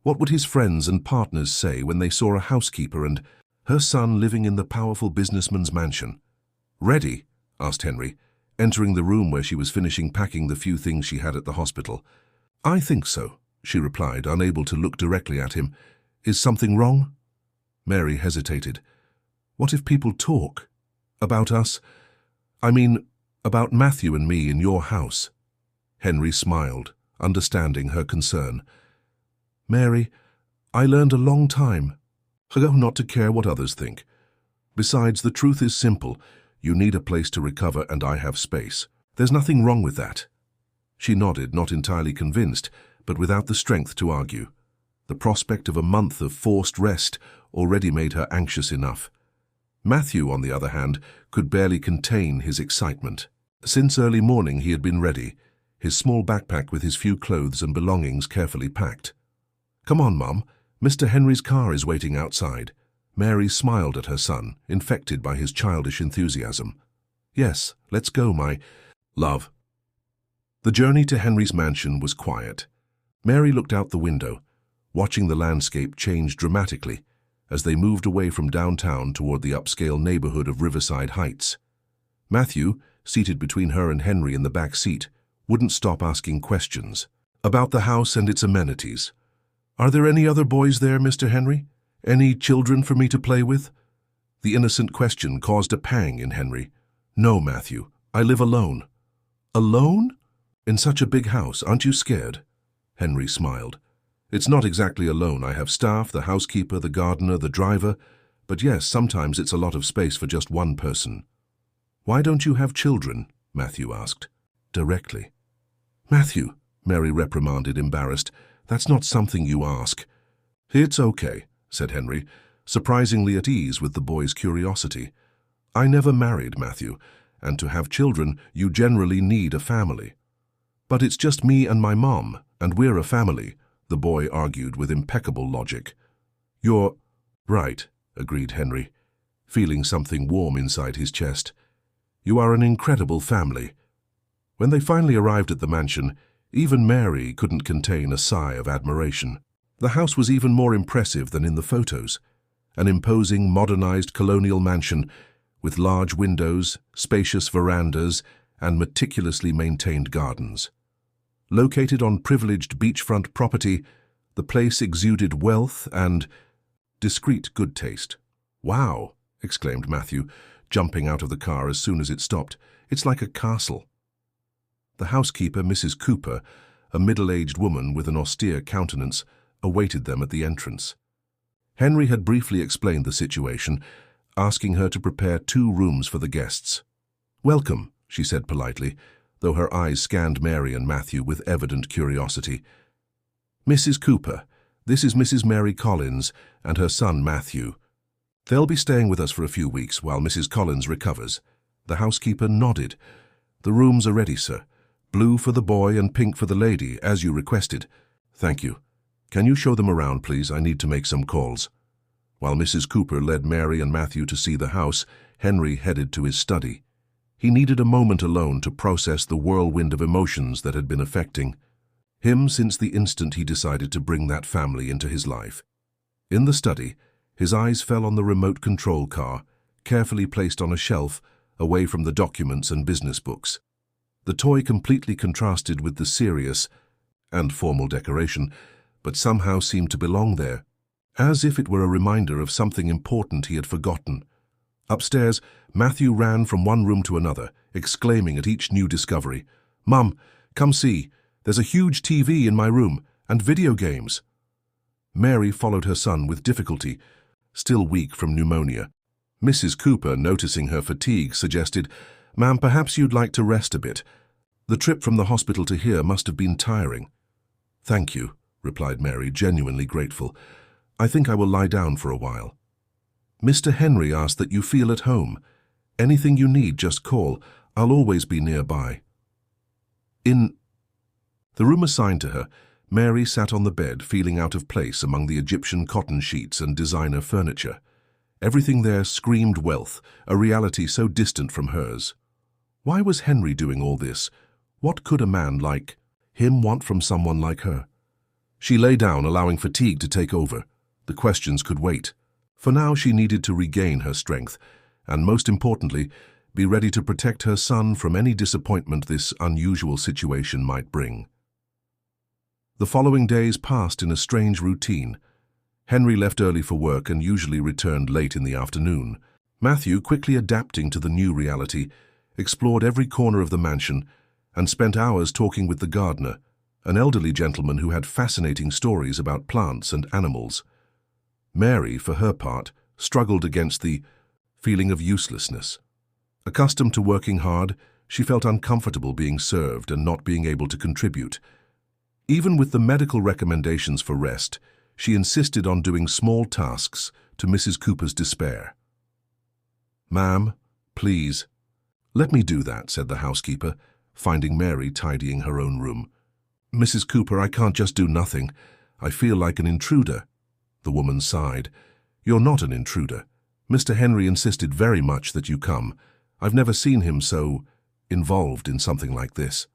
What would his friends and partners say when they saw a housekeeper and her son living in the powerful businessman's mansion? "Ready?" asked Henry, entering the room where she was finishing packing the few things she had at the hospital. "I think so," she replied, unable to look directly at him. "Is something wrong?" Mary hesitated. "What if people talk? About us? I mean, about Matthew and me in your house?" Henry smiled, understanding her concern. "Mary, I learned a long time How not to care what others think? Besides, the truth is simple. You need a place to recover, and I have space. There's nothing wrong with that." She nodded, not entirely convinced, but without the strength to argue. The prospect of a month of forced rest already made her anxious enough. Matthew, on the other hand, could barely contain his excitement. Since early morning he had been ready, his small backpack with his few clothes and belongings carefully packed. "Come on, Mum. Mr. Henry's car is waiting outside." Mary smiled at her son, infected by his childish enthusiasm. "Yes, let's go, my love." The journey to Henry's mansion was quiet. Mary looked out the window, watching the landscape change dramatically as they moved away from downtown toward the upscale neighborhood of Riverside Heights. Matthew, seated between her and Henry in the back seat, wouldn't stop asking questions about the house and its amenities. "Are there any other boys there, Mr. Henry? Any children for me to play with?" The innocent question caused a pang in Henry. "No, Matthew, I live alone." "Alone? In such a big house, aren't you scared?" Henry smiled. "It's not exactly alone. I have staff, the housekeeper, the gardener, the driver. But yes, sometimes it's a lot of space for just one person." "Why don't you have children?" Matthew asked. Directly. "Matthew," Mary reprimanded, embarrassed, "that's not something you ask." "It's okay," said Henry, surprisingly at ease with the boy's curiosity. "I never married, Matthew, and to have children you generally need a family." "But it's just me and my mom, and we're a family," the boy argued with impeccable logic. "You're right," agreed Henry, feeling something warm inside his chest. "You are an incredible family." When they finally arrived at the mansion, even Mary couldn't contain a sigh of admiration. The house was even more impressive than in the photos. An imposing, modernized colonial mansion with large windows, spacious verandas, and meticulously maintained gardens. Located on privileged beachfront property, the place exuded wealth and discreet good taste. "Wow!" exclaimed Matthew, jumping out of the car as soon as it stopped. "It's like a castle." The housekeeper, Mrs. Cooper, a middle-aged woman with an austere countenance, awaited them at the entrance. Henry had briefly explained the situation, asking her to prepare 2 rooms for the guests. "Welcome," she said politely, though her eyes scanned Mary and Matthew with evident curiosity. "Mrs. Cooper, this is Mrs. Mary Collins and her son Matthew. They'll be staying with us for a few weeks while Mrs. Collins recovers." The housekeeper nodded. "The rooms are ready, sir. Blue for the boy and pink for the lady, as you requested." "Thank you. Can you show them around, please? I need to make some calls." While Mrs. Cooper led Mary and Matthew to see the house, Henry headed to his study. He needed a moment alone to process the whirlwind of emotions that had been affecting him since the instant he decided to bring that family into his life. In the study, his eyes fell on the remote control car, carefully placed on a shelf, away from the documents and business books. The toy completely contrasted with the serious and formal decoration, but somehow seemed to belong there, as if it were a reminder of something important he had forgotten. Upstairs, Matthew ran from one room to another, exclaiming at each new discovery, "Mum, come see. There's a huge TV in my room, and video games." Mary followed her son with difficulty, still weak from pneumonia. Mrs. Cooper, noticing her fatigue, suggested, "Ma'am, perhaps you'd like to rest a bit. The trip from the hospital to here must have been tiring." "Thank you," replied Mary, genuinely grateful. "I think I will lie down for a while." "Mr. Henry asked that you feel at home. Anything you need, just call. I'll always be nearby." In the room assigned to her, Mary sat on the bed, feeling out of place among the Egyptian cotton sheets and designer furniture. Everything there screamed wealth, a reality so distant from hers. Why was Henry doing all this? What could a man like him want from someone like her? She lay down, allowing fatigue to take over. The questions could wait. For now, she needed to regain her strength, and most importantly, be ready to protect her son from any disappointment this unusual situation might bring. The following days passed in a strange routine. Henry left early for work and usually returned late in the afternoon. Matthew, quickly adapting to the new reality, explored every corner of the mansion and spent hours talking with the gardener, an elderly gentleman who had fascinating stories about plants and animals. Mary, for her part, struggled against the feeling of uselessness. Accustomed to working hard, she felt uncomfortable being served and not being able to contribute. Even with the medical recommendations for rest, she insisted on doing small tasks to Mrs. Cooper's despair. "Ma'am, please." "Let me do that," said the housekeeper, finding Mary tidying her own room. "Mrs. Cooper, I can't just do nothing. I feel like an intruder." The woman sighed. "You're not an intruder. Mr. Henry insisted very much that you come. I've never seen him so involved in something like this."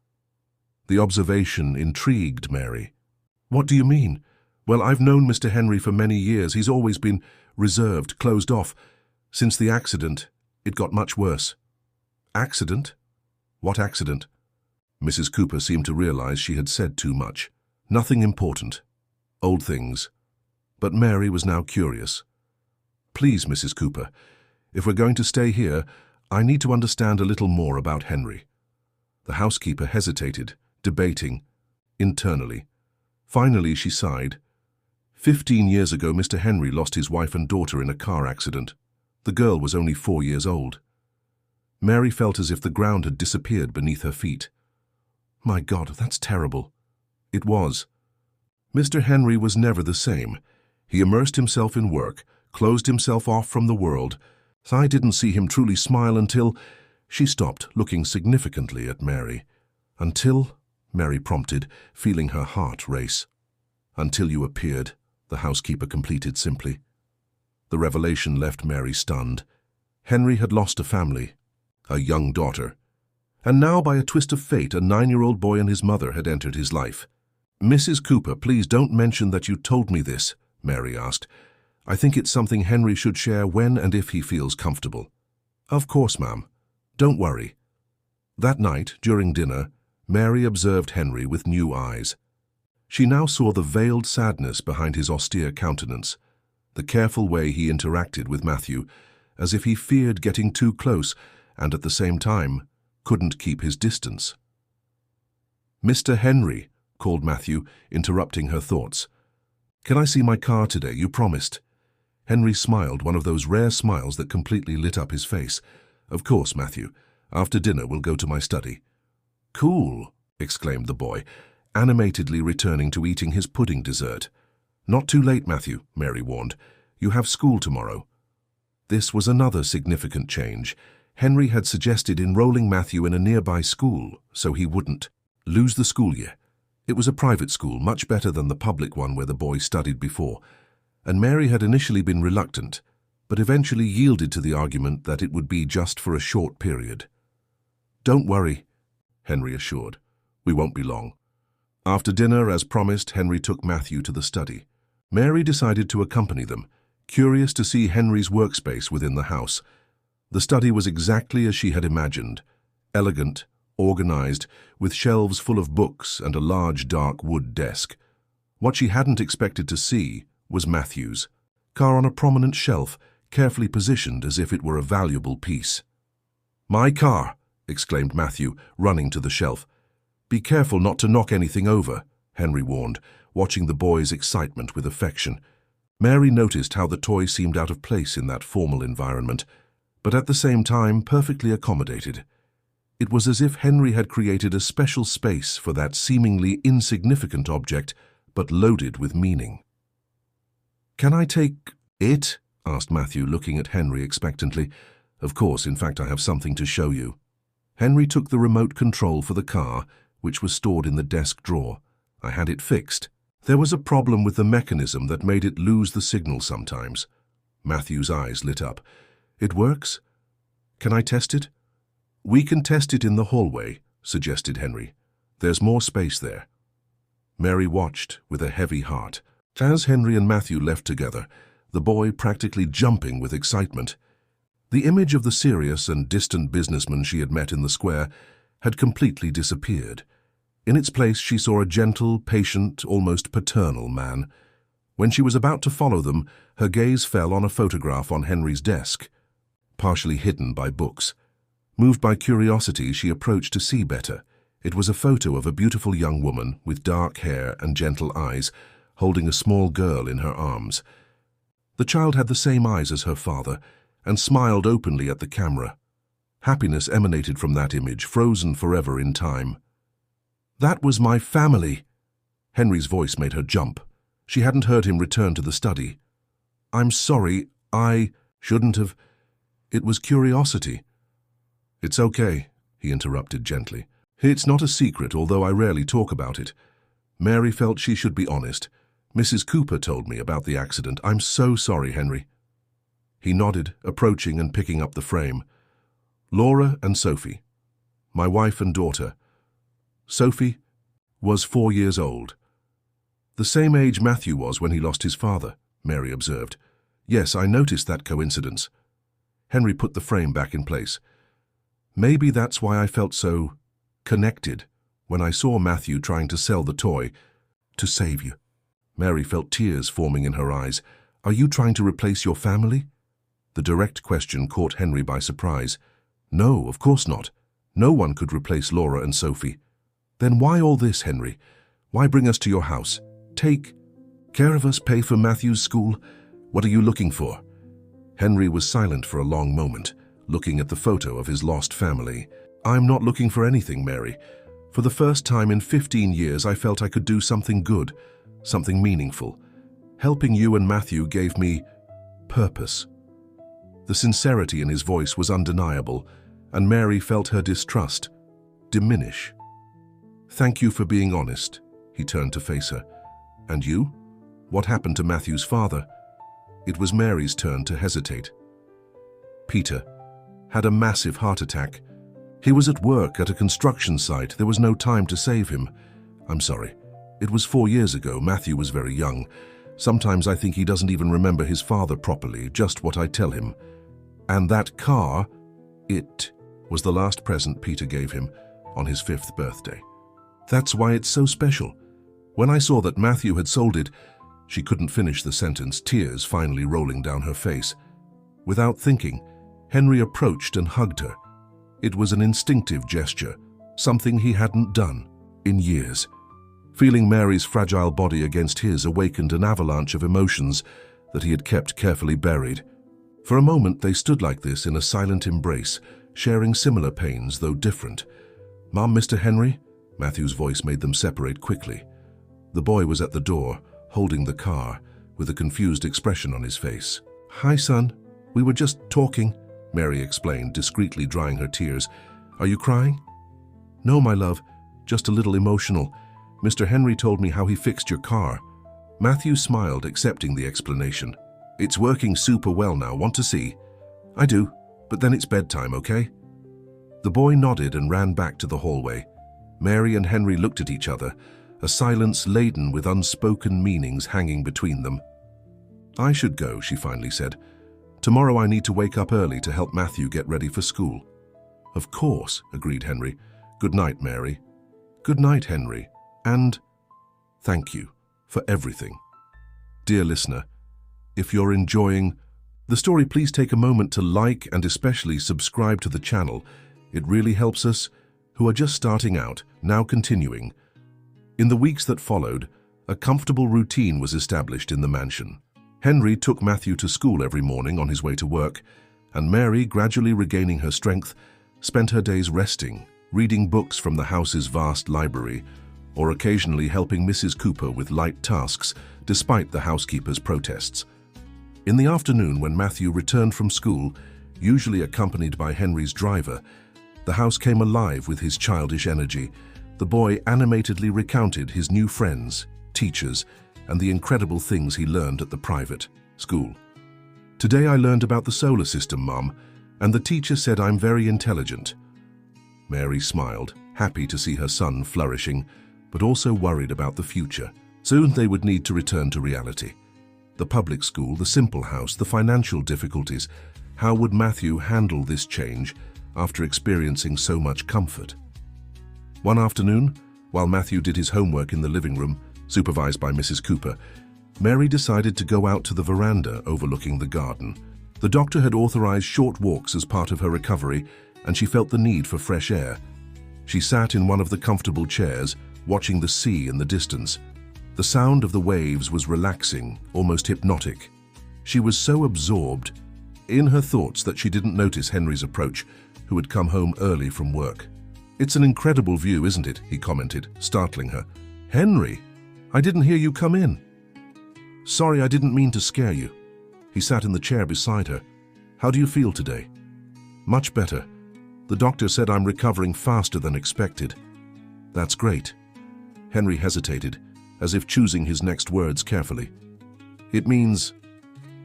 The observation intrigued Mary. "What do you mean?" "Well, I've known Mr. Henry for many years. He's always been reserved, closed off. Since the accident, it got much worse." "Accident? What accident?" Mrs. Cooper seemed to realize she had said too much. "Nothing important. Old things." But Mary was now curious. "Please, Mrs. Cooper, if we're going to stay here, I need to understand a little more about Henry." The housekeeper hesitated, debating internally. Finally, she sighed. 15 years ago, Mr. Henry lost his wife and daughter in a car accident. The girl was only 4 years old. Mary felt as if the ground had disappeared beneath her feet. "My God, that's terrible." It was. Mr. Henry was never the same. He immersed himself in work, closed himself off from the world. I didn't see him truly smile until... She stopped, looking significantly at Mary. "Until," Mary prompted, feeling her heart race. "Until you appeared," the housekeeper completed simply. The revelation left Mary stunned. Henry had lost a family, a young daughter. And now, by a twist of fate, a 9-year-old boy and his mother had entered his life. "Mrs. Cooper, please don't mention that you told me this," Mary asked. "I think it's something Henry should share when and if he feels comfortable." "Of course, ma'am. Don't worry." That night, during dinner, Mary observed Henry with new eyes. She now saw the veiled sadness behind his austere countenance, the careful way he interacted with Matthew, as if he feared getting too close and at the same time couldn't keep his distance. "Mr. Henry," called Matthew, interrupting her thoughts. "Can I see my car today? You promised." Henry smiled, one of those rare smiles that completely lit up his face. "Of course, Matthew. After dinner, we'll go to my study." "Cool," exclaimed the boy, animatedly returning to eating his pudding dessert. "Not too late, Matthew," Mary warned. "You have school tomorrow." This was another significant change. Henry had suggested enrolling Matthew in a nearby school so he wouldn't lose the school year. It was a private school, much better than the public one where the boy studied before, and Mary had initially been reluctant, but eventually yielded to the argument that it would be just for a short period. "Don't worry," Henry assured. "We won't be long." After dinner, as promised, Henry took Matthew to the study. Mary decided to accompany them, curious to see Henry's workspace within the house. The study was exactly as she had imagined, elegant, organized, with shelves full of books and a large dark wood desk. What she hadn't expected to see was Matthew's car on a prominent shelf, carefully positioned as if it were a valuable piece. "My car!" exclaimed Matthew, running to the shelf. "Be careful not to knock anything over," Henry warned, watching the boy's excitement with affection. Mary noticed how the toy seemed out of place in that formal environment, but at the same time perfectly accommodated. It was as if Henry had created a special space for that seemingly insignificant object, but loaded with meaning. "Can I take it?" asked Matthew, looking at Henry expectantly. "Of course, in fact, I have something to show you." Henry took the remote control for the car, which was stored in the desk drawer. "I had it fixed. There was a problem with the mechanism that made it lose the signal sometimes." Matthew's eyes lit up. "It works? Can I test it?" "We can test it in the hallway," suggested Henry. "There's more space there." Mary watched with a heavy heart. As Henry and Matthew left together, the boy practically jumping with excitement. The image of the serious and distant businessman she had met in the square had completely disappeared. In its place, she saw a gentle, patient, almost paternal man. When she was about to follow them, her gaze fell on a photograph on Henry's desk, partially hidden by books. Moved by curiosity, she approached to see better. It was a photo of a beautiful young woman with dark hair and gentle eyes, holding a small girl in her arms. The child had the same eyes as her father and smiled openly at the camera. Happiness emanated from that image, frozen forever in time. "That was my family." Henry's voice made her jump. She hadn't heard him return to the study. "I'm sorry, I shouldn't have. It was curiosity." "It's okay," he interrupted gently. "It's not a secret, although I rarely talk about it. Mary felt she should be honest. Mrs. Cooper told me about the accident. I'm so sorry, Henry." He nodded, approaching and picking up the frame. "Laura and Sophie, my wife and daughter. Sophie was 4 years old." "The same age Matthew was when he lost his father," Mary observed. "Yes, I noticed that coincidence." Henry put the frame back in place. "Maybe that's why I felt so connected when I saw Matthew trying to sell the toy to save you." Mary felt tears forming in her eyes. "Are you trying to replace your family?" The direct question caught Henry by surprise. "No, of course not. No one could replace Laura and Sophie." "Then why all this, Henry? Why bring us to your house? Take care of us, pay for Matthew's school? What are you looking for?" Henry was silent for a long moment, looking at the photo of his lost family. "I'm not looking for anything, Mary. For the first time in 15 years, I felt I could do something good, something meaningful. Helping you and Matthew gave me purpose." The sincerity in his voice was undeniable, and Mary felt her distrust diminish. "Thank you for being honest." He turned to face her. "And you? What happened to Matthew's father?" It was Mary's turn to hesitate. "Peter had a massive heart attack. He was at work at a construction site. There was no time to save him. I'm sorry. It was 4 years ago. Matthew was very young. Sometimes I think he doesn't even remember his father properly, just what I tell him. And that car, it was the last present Peter gave him on his 5th birthday. That's why it's so special. When I saw that Matthew had sold it," she couldn't finish the sentence, tears finally rolling down her face. Without thinking, Henry approached and hugged her. It was an instinctive gesture, something he hadn't done in years. Feeling Mary's fragile body against his awakened an avalanche of emotions that he had kept carefully buried. For a moment they stood like this in a silent embrace, sharing similar pains, though different. "Mom, Mr. Henry?" Matthew's voice made them separate quickly. The boy was at the door, holding the car, with a confused expression on his face. "Hi, son. We were just talking," Mary explained, discreetly drying her tears. "Are you crying?" "No, my love, just a little emotional. Mr. Henry told me how he fixed your car." Matthew smiled, accepting the explanation. "It's working super well now. Want to see?" "I do, but then it's bedtime, okay?" The boy nodded and ran back to the hallway. Mary and Henry looked at each other, a silence laden with unspoken meanings hanging between them. "I should go," she finally said. "Tomorrow I need to wake up early to help Matthew get ready for school." "Of course," agreed Henry. "Good night, Mary." "Good night, Henry. And thank you for everything." Dear listener, if you're enjoying the story, please take a moment to like and especially subscribe to the channel. It really helps us, who are just starting out, now continuing. In the weeks that followed, a comfortable routine was established in the mansion. Henry took Matthew to school every morning on his way to work, and Mary, gradually regaining her strength, spent her days resting, reading books from the house's vast library, or occasionally helping Mrs. Cooper with light tasks, despite the housekeeper's protests. In the afternoon, when Matthew returned from school, usually accompanied by Henry's driver, the house came alive with his childish energy. The boy animatedly recounted his new friends, teachers, and the incredible things he learned at the private school. "Today I learned about the solar system, Mom, and the teacher said I'm very intelligent." Mary smiled, happy to see her son flourishing, but also worried about the future. Soon they would need to return to reality. The public school, the simple house, the financial difficulties. How would Matthew handle this change after experiencing so much comfort? One afternoon, while Matthew did his homework in the living room, supervised by Mrs. Cooper, Mary decided to go out to the veranda overlooking the garden. The doctor had authorized short walks as part of her recovery, and she felt the need for fresh air. She sat in one of the comfortable chairs, watching the sea in the distance. The sound of the waves was relaxing, almost hypnotic. She was so absorbed in her thoughts that she didn't notice Henry's approach, who had come home early from work. "It's an incredible view, isn't it?" he commented, startling her. "Henry, I didn't hear you come in." "Sorry, I didn't mean to scare you." He sat in the chair beside her. "How do you feel today?" "Much better. The doctor said I'm recovering faster than expected." "That's great." Henry hesitated, as if choosing his next words carefully. "It means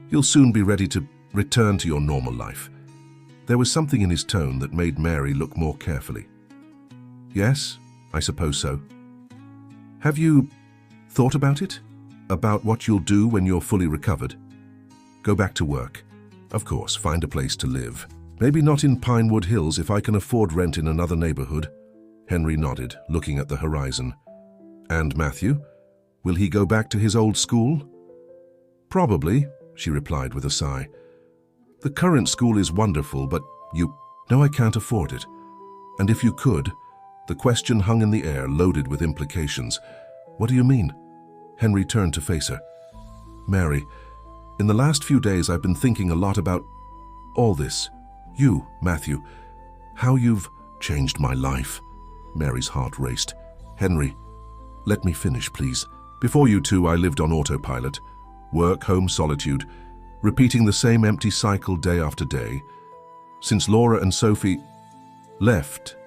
you'll soon be ready to return to your normal life." There was something in his tone that made Mary look more carefully. "Yes, I suppose so." "Have you thought about it? About what you'll do when you're fully recovered?" "Go back to work. Of course, find a place to live. Maybe not in Pinewood Hills if I can afford rent in another neighborhood." Henry nodded, looking at the horizon. "And Matthew? Will he go back to his old school?" "Probably," she replied with a sigh. "The current school is wonderful, but No, I can't afford it. And if you could..." The question hung in the air, loaded with implications. "What do you mean?" Henry turned to face her. "Mary, in the last few days I've been thinking a lot about all this. You, Matthew, how you've changed my life." Mary's heart raced. "Henry, let me finish, please. Before you two, I lived on autopilot. Work, home, solitude, repeating the same empty cycle day after day. Since Laura and Sophie left,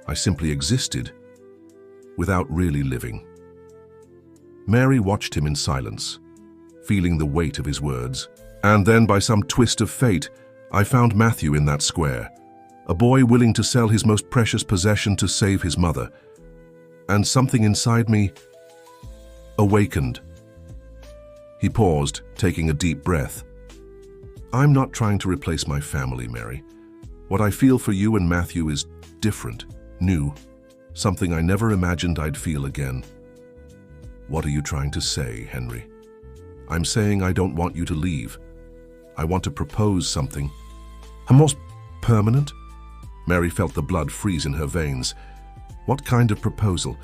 I simply existed, without really living." Mary watched him in silence, feeling the weight of his words. "And then, by some twist of fate, I found Matthew in that square, a boy willing to sell his most precious possession to save his mother. And something inside me awakened." He paused, taking a deep breath. "I'm not trying to replace my family, Mary. What I feel for you and Matthew is different, new, something I never imagined I'd feel again." "What are you trying to say, Henry?" "I'm saying I don't want you to leave. I want to propose something more permanent." Mary felt the blood freeze in her veins. "What kind of proposal?"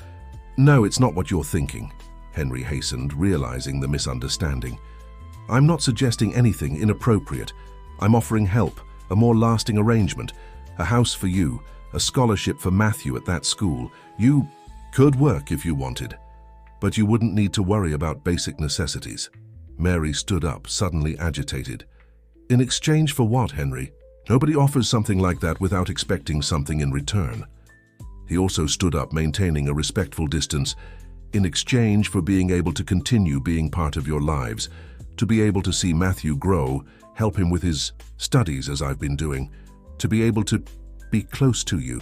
"No, it's not what you're thinking," Henry hastened, realizing the misunderstanding. "I'm not suggesting anything inappropriate. I'm offering help, a more lasting arrangement, a house for you, a scholarship for Matthew at that school. You could work if you wanted, but you wouldn't need to worry about basic necessities." Mary stood up, suddenly agitated. "In exchange for what, Henry? Nobody offers something like that without expecting something in return." He also stood up, maintaining a respectful distance. "In exchange for being able to continue being part of your lives, to be able to see Matthew grow, help him with his studies as I've been doing, to be able to be close to you."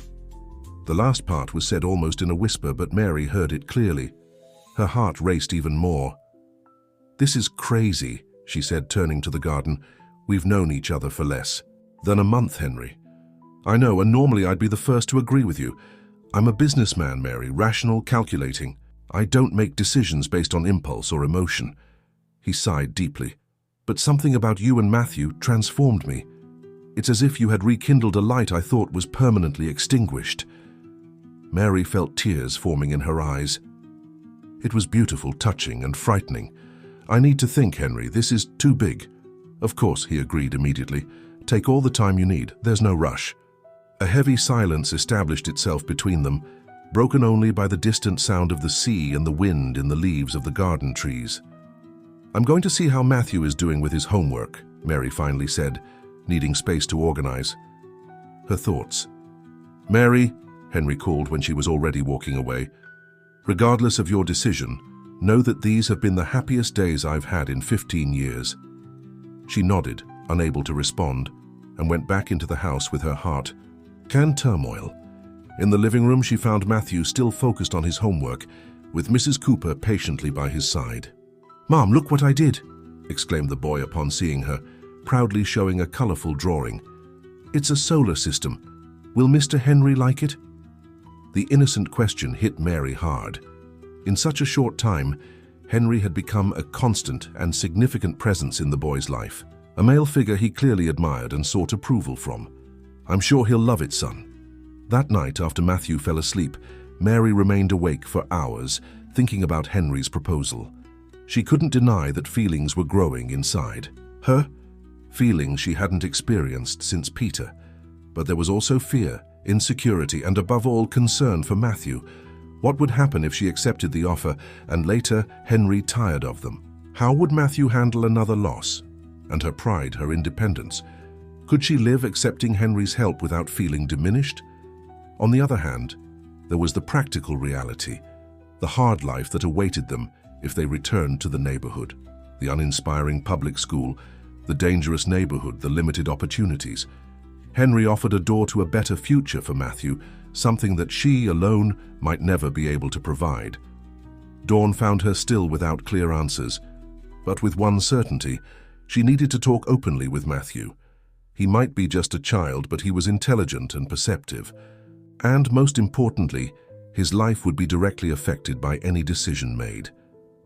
The last part was said almost in a whisper, but Mary heard it clearly. Her heart raced even more. "This is crazy," she said, turning to the garden. "We've known each other for less than a month, Henry." "I know, and normally I'd be the first to agree with you. I'm a businessman, Mary, rational, calculating. I don't make decisions based on impulse or emotion." He sighed deeply. "But something about you and Matthew transformed me. It's as if you had rekindled a light I thought was permanently extinguished." Mary felt tears forming in her eyes. It was beautiful, touching, and frightening. "I need to think, Henry. This is too big." "Of course," he agreed immediately. "Take all the time you need. There's no rush." A heavy silence established itself between them, broken only by the distant sound of the sea and the wind in the leaves of the garden trees. "I'm going to see how Matthew is doing with his homework," Mary finally said, needing space to organize her thoughts. "Mary," Henry called when she was already walking away, "regardless of your decision, know that these have been the happiest days I've had in 15 years. She nodded, unable to respond, and went back into the house with her heart in turmoil. In the living room, she found Matthew still focused on his homework, with Mrs. Cooper patiently by his side. "Mom, look what I did!" exclaimed the boy upon seeing her, proudly showing a colorful drawing. "It's a solar system. Will Mr. Henry like it?" The innocent question hit Mary hard. In such a short time, Henry had become a constant and significant presence in the boy's life, a male figure he clearly admired and sought approval from. "I'm sure he'll love it, son." That night, after Matthew fell asleep, Mary remained awake for hours, thinking about Henry's proposal. She couldn't deny that feelings were growing inside. Her feelings she hadn't experienced since Peter, but there was also fear, insecurity, and above all, concern for Matthew. What would happen if she accepted the offer and later Henry tired of them? How would Matthew handle another loss? And her pride, her independence. Could she live accepting Henry's help without feeling diminished? On the other hand, there was the practical reality, the hard life that awaited them if they returned to the neighborhood. The uninspiring public school, the dangerous neighborhood, the limited opportunities. Henry offered a door to a better future for Matthew, something that she alone might never be able to provide. Dawn found her still without clear answers, but with one certainty: she needed to talk openly with Matthew. He might be just a child, but he was intelligent and perceptive. And most importantly, his life would be directly affected by any decision made.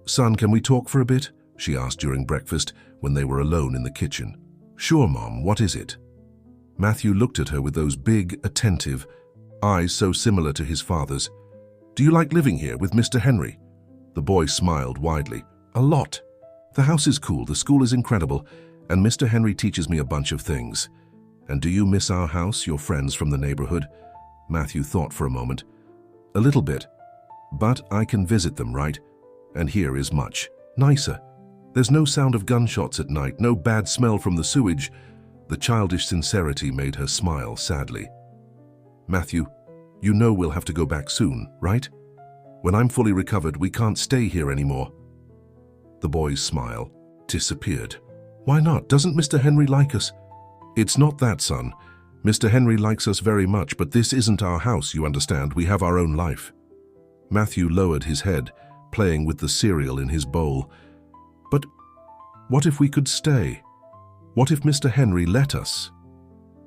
"Son, can we talk for a bit?" she asked during breakfast when they were alone in the kitchen. "Sure, Mom, what is it?" Matthew looked at her with those big, attentive eyes so similar to his father's. "Do you like living here with Mr. Henry?" The boy smiled widely. "A lot. The house is cool, the school is incredible, and Mr. Henry teaches me a bunch of things." "And do you miss our house, your friends from the neighborhood?" Matthew thought for a moment. "A little bit. But I can visit them, right? And here is much nicer. There's no sound of gunshots at night, no bad smell from the sewage." The childish sincerity made her smile sadly. "Matthew, you know we'll have to go back soon, right? When I'm fully recovered, we can't stay here anymore." The boy's smile disappeared. "Why not? Doesn't Mr. Henry like us?" "It's not that, son. Mr. Henry likes us very much, but this isn't our house, you understand. We have our own life." Matthew lowered his head, playing with the cereal in his bowl. "But what if we could stay? What if Mr. Henry let us?"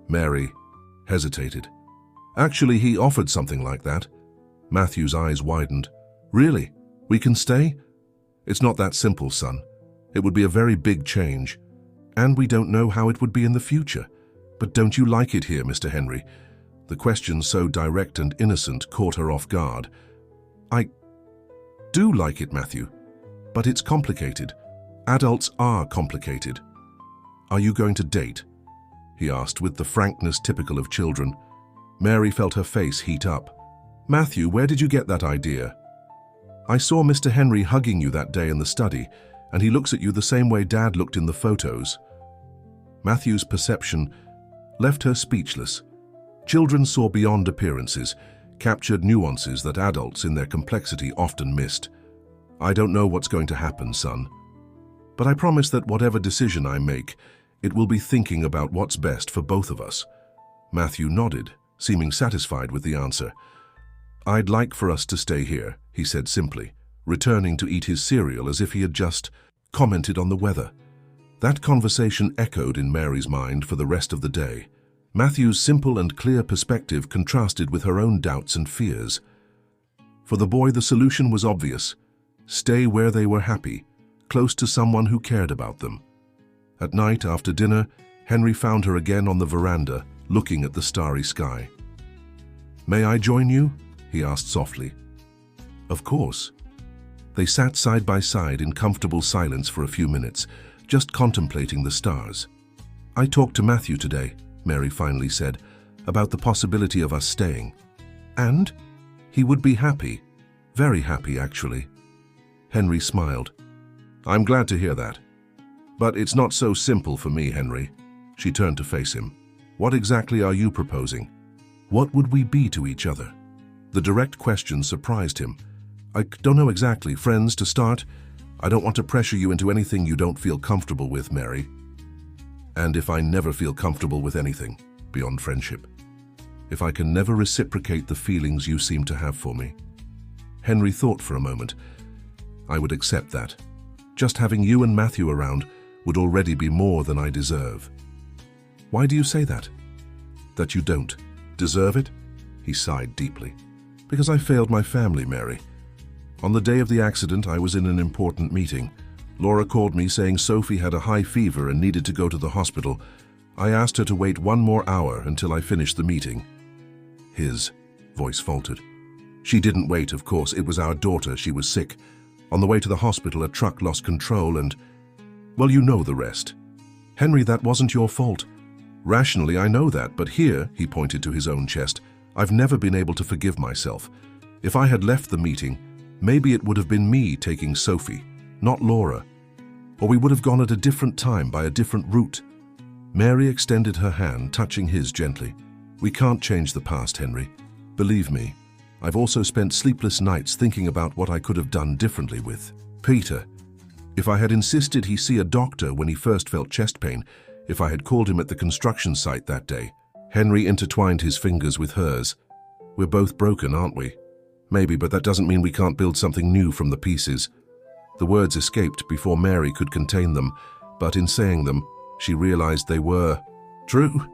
Mary hesitated. "Actually, he offered something like that." Matthew's eyes widened. "Really? We can stay?" "It's not that simple, son. It would be a very big change. And we don't know how it would be in the future. But don't you like it here, Mr. Henry?" The question, so direct and innocent, caught her off guard. "I do like it, Matthew. But it's complicated. Adults are complicated." "Are you going to date?" he asked with the frankness typical of children. Mary felt her face heat up. "Matthew, where did you get that idea?" "I saw Mr. Henry hugging you that day in the study, and he looks at you the same way Dad looked in the photos." Matthew's perception left her speechless. Children saw beyond appearances, captured nuances that adults in their complexity often missed. "I don't know what's going to happen, son. But I promise that whatever decision I make, it will be thinking about what's best for both of us." Matthew nodded, seeming satisfied with the answer. "I'd like for us to stay here," he said simply, returning to eat his cereal as if he had just commented on the weather. That conversation echoed in Mary's mind for the rest of the day. Matthew's simple and clear perspective contrasted with her own doubts and fears. For the boy, the solution was obvious: stay where they were happy, close to someone who cared about them. At night, after dinner, Henry found her again on the veranda, looking at the starry sky. "May I join you?" he asked softly. "Of course." They sat side by side in comfortable silence for a few minutes, just contemplating the stars. "I talked to Matthew today," Mary finally said, "about the possibility of us staying. And he would be happy, very happy actually." Henry smiled. "I'm glad to hear that. But it's not so simple for me, Henry." She turned to face him. "What exactly are you proposing? What would we be to each other?" The direct question surprised him. "I don't know exactly. Friends to start. I don't want to pressure you into anything you don't feel comfortable with, Mary. And if I never feel comfortable with anything beyond friendship, if I can never reciprocate the feelings you seem to have for me." Henry thought for a moment. "I would accept that. Just having you and Matthew around would already be more than I deserve." "Why do you say that?" "That you don't deserve it?" He sighed deeply. "Because I failed my family, Mary. On the day of the accident, I was in an important meeting. Laura called me saying Sophie had a high fever and needed to go to the hospital. I asked her to wait one more hour until I finished the meeting." His voice faltered. "She didn't wait, of course. It was our daughter. She was sick. On the way to the hospital, a truck lost control and, well, you know the rest. Henry, that wasn't your fault. Rationally, I know that, but here, he pointed to his own chest, I've never been able to forgive myself. If I had left the meeting, maybe it would have been me taking Sophie, not Laura. Or we would have gone at a different time by a different route. Mary extended her hand, touching his gently. We can't change the past, Henry. Believe me, I've also spent sleepless nights thinking about what I could have done differently with Peter. If I had insisted he see a doctor when he first felt chest pain, if I had called him at the construction site that day. Henry intertwined his fingers with hers. We're both broken, aren't we? Maybe, but that doesn't mean we can't build something new from the pieces. The words escaped before Mary could contain them, but in saying them, she realized they were true.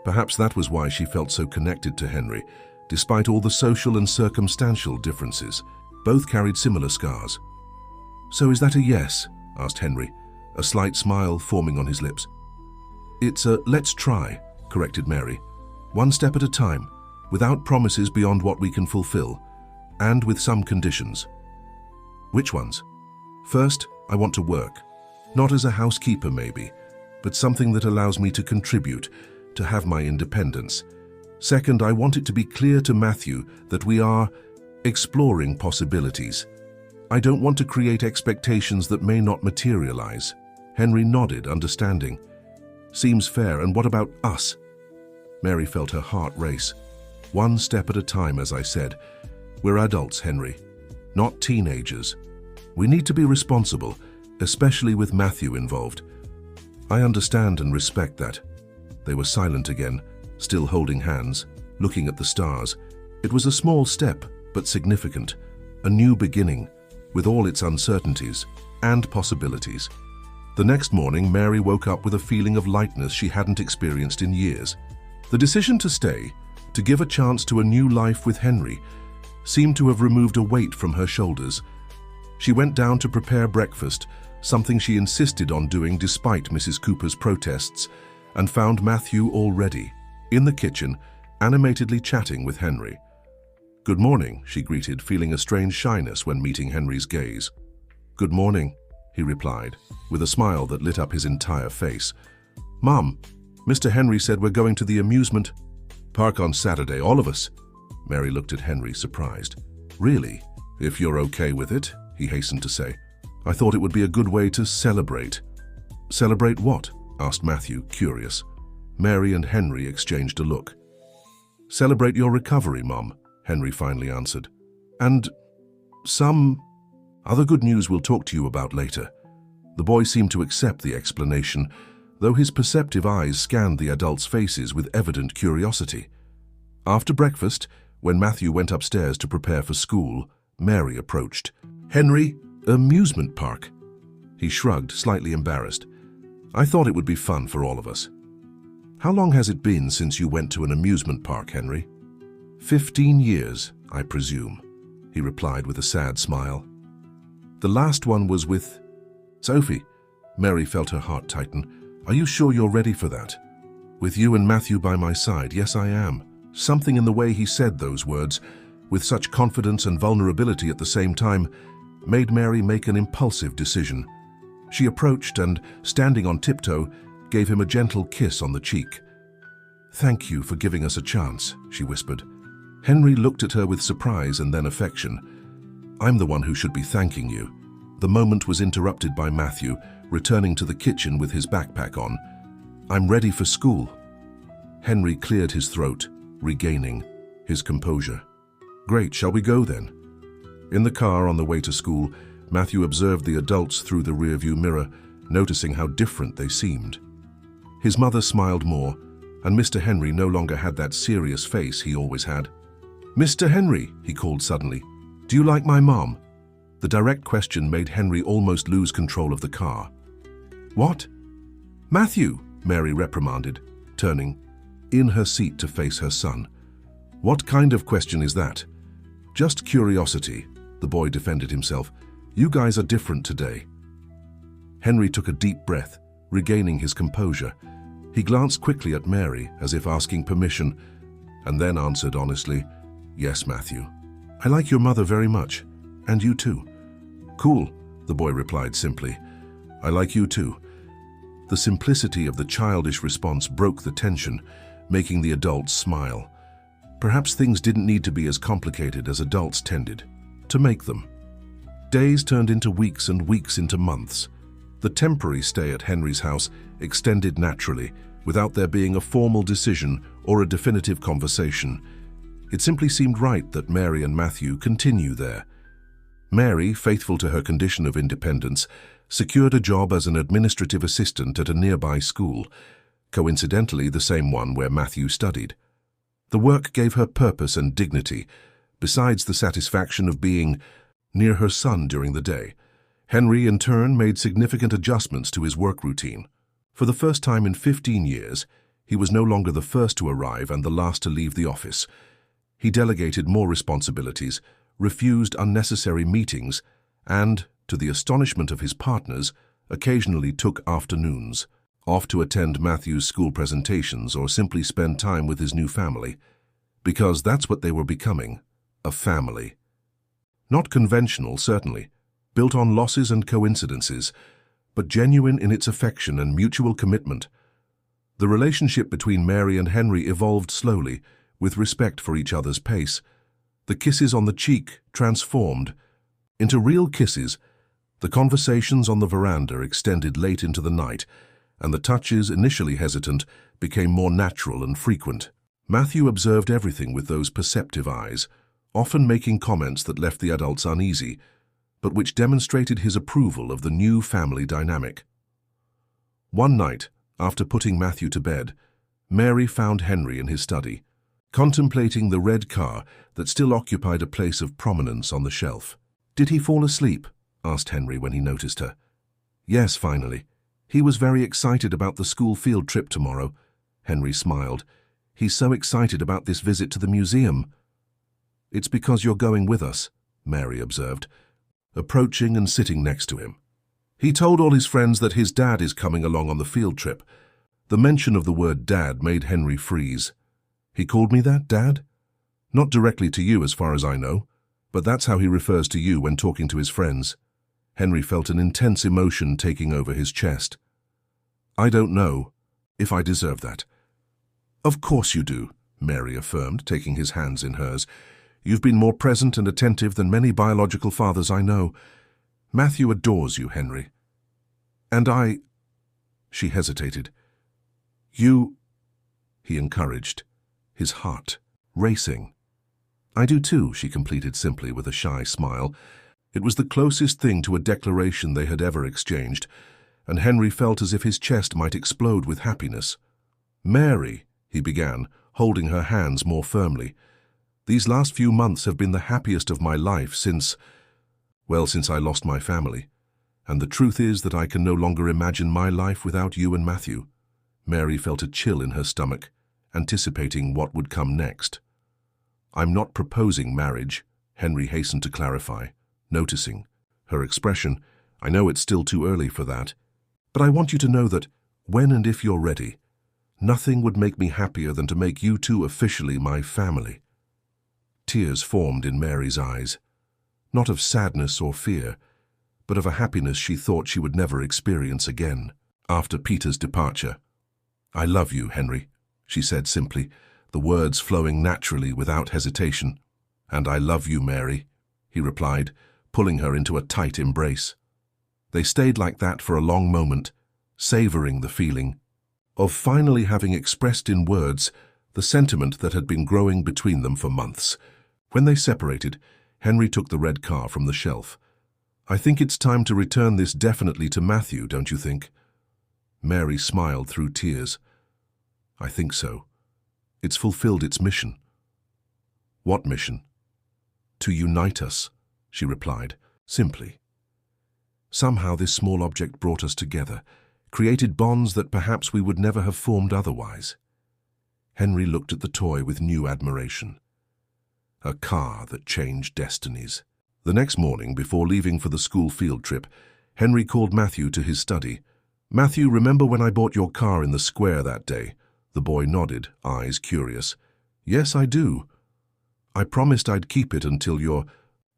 Perhaps that was why she felt so connected to Henry, despite all the social and circumstantial differences. Both carried similar scars. So is that a yes? Asked Henry, a slight smile forming on his lips. It's a let's try, corrected Mary. One step at a time, without promises beyond what we can fulfill, and with some conditions. Which ones? First, I want to work. Not as a housekeeper maybe, but something that allows me to contribute, to have my independence. Second, I want it to be clear to Matthew that we are exploring possibilities. I don't want to create expectations that may not materialize. Henry nodded, understanding. Seems fair, and what about us? Mary felt her heart race. One step at a time, as I said. We're adults, Henry, not teenagers. We need to be responsible, especially with Matthew involved. I understand and respect that. They were silent again, still holding hands, looking at the stars. It was a small step, but significant. A new beginning, with all its uncertainties and possibilities. The next morning, Mary woke up with a feeling of lightness she hadn't experienced in years. The decision to stay, to give a chance to a new life with Henry, seemed to have removed a weight from her shoulders. She went down to prepare breakfast, something she insisted on doing despite Mrs. Cooper's protests, and found Matthew already, in the kitchen, animatedly chatting with Henry. Good morning, she greeted, feeling a strange shyness when meeting Henry's gaze. Good morning, he replied, with a smile that lit up his entire face. Mom, Mr. Henry said we're going to the amusement park on Saturday, all of us. Mary looked at Henry, surprised. Really? If you're okay with it, he hastened to say. I thought it would be a good way to celebrate. Celebrate what? Asked Matthew, curious. Mary and Henry exchanged a look. Celebrate your recovery, Mom, Henry finally answered. And some other good news we'll talk to you about later. The boy seemed to accept the explanation, though his perceptive eyes scanned the adults' faces with evident curiosity. After breakfast, when Matthew went upstairs to prepare for school, Mary approached. Henry, amusement park. He shrugged, slightly embarrassed. I thought it would be fun for all of us. How long has it been since you went to an amusement park, Henry? 15 years, I presume, he replied with a sad smile. The last one was with Sophie. Mary felt her heart tighten. Are you sure you're ready for that? With you and Matthew by my side, yes, I am. Something in the way he said those words, with such confidence and vulnerability at the same time, made Mary make an impulsive decision. She approached and, standing on tiptoe, gave him a gentle kiss on the cheek. Thank you for giving us a chance, she whispered. Henry looked at her with surprise and then affection. I'm the one who should be thanking you. The moment was interrupted by Matthew, returning to the kitchen with his backpack on. I'm ready for school. Henry cleared his throat, regaining his composure. Great, shall we go then? In the car on the way to school, Matthew observed the adults through the rearview mirror, noticing how different they seemed. His mother smiled more, and Mr. Henry no longer had that serious face he always had. Mr. Henry, he called suddenly, do you like my mom? The direct question made Henry almost lose control of the car. What? Matthew, Mary reprimanded, turning in her seat to face her son. What kind of question is that? Just curiosity, the boy defended himself. You guys are different today. Henry took a deep breath, regaining his composure. He glanced quickly at Mary, as if asking permission, and then answered honestly, Yes, Matthew. I like your mother very much, and you too. Cool, the boy replied simply. I like you too. The simplicity of the childish response broke the tension, making the adults smile. Perhaps things didn't need to be as complicated as adults tended to make them. Days turned into weeks and weeks into months. The temporary stay at Henry's house extended naturally, without there being a formal decision or a definitive conversation. It simply seemed right that Mary and Matthew continue there. Mary, faithful to her condition of independence, secured a job as an administrative assistant at a nearby school, coincidentally the same one where Matthew studied. The work gave her purpose and dignity, besides the satisfaction of being near her son during the day. Henry, in turn, made significant adjustments to his work routine. For the first time in 15 years, he was no longer the first to arrive and the last to leave the office. He delegated more responsibilities, refused unnecessary meetings, and, to the astonishment of his partners, occasionally took afternoons off to attend Matthew's school presentations or simply spend time with his new family, because that's what they were becoming, a family. Not conventional, certainly, built on losses and coincidences, but genuine in its affection and mutual commitment. The relationship between Mary and Henry evolved slowly, with respect for each other's pace. The kisses on the cheek transformed into real kisses. The conversations on the veranda extended late into the night, and the touches, initially hesitant, became more natural and frequent. Matthew observed everything with those perceptive eyes, often making comments that left the adults uneasy, but which demonstrated his approval of the new family dynamic. One night, after putting Matthew to bed, Mary found Henry in his study, contemplating the red car that still occupied a place of prominence on the shelf. "Did he fall asleep?" asked Henry when he noticed her. "Yes, finally. He was very excited about the school field trip tomorrow." Henry smiled. "He's so excited about this visit to the museum." "It's because you're going with us," Mary observed, approaching and sitting next to him. He told all his friends that his dad is coming along on the field trip. The mention of the word dad made Henry freeze. "He called me that, Dad?" "Not directly to you as far as I know, but that's how he refers to you when talking to his friends." Henry felt an intense emotion taking over his chest. "I don't know if I deserve that." "Of course you do," Mary affirmed, taking his hands in hers. "You've been more present and attentive than many biological fathers I know. Matthew adores you, Henry." "And I—" She hesitated. "You—" he encouraged, his heart racing. "I do too," she completed simply with a shy smile. It was the closest thing to a declaration they had ever exchanged, and Henry felt as if his chest might explode with happiness. "Mary," he began, holding her hands more firmly, "these last few months have been the happiest of my life since I lost my family. And the truth is that I can no longer imagine my life without you and Matthew." Mary felt a chill in her stomach, anticipating what would come next. "I'm not proposing marriage," Henry hastened to clarify, noticing her expression. "I know it's still too early for that, but I want you to know that, when and if you're ready, nothing would make me happier than to make you two officially my family." Tears formed in Mary's eyes, not of sadness or fear, but of a happiness she thought she would never experience again after Peter's departure. "I love you, Henry," she said simply, the words flowing naturally without hesitation. "And I love you, Mary," he replied, pulling her into a tight embrace. They stayed like that for a long moment, savoring the feeling of finally having expressed in words the sentiment that had been growing between them for months. When they separated, Henry took the red car from the shelf. "I think it's time to return this definitely to Matthew, don't you think?" Mary smiled through tears. "I think so. It's fulfilled its mission." "What mission?" "To unite us," she replied, simply. Somehow this small object brought us together, created bonds that perhaps we would never have formed otherwise. Henry looked at the toy with new admiration. A car that changed destinies. The next morning, before leaving for the school field trip, Henry called Matthew to his study. "Matthew, remember when I bought your car in the square that day?" The boy nodded, eyes curious. "Yes, I do. I promised I'd keep it until your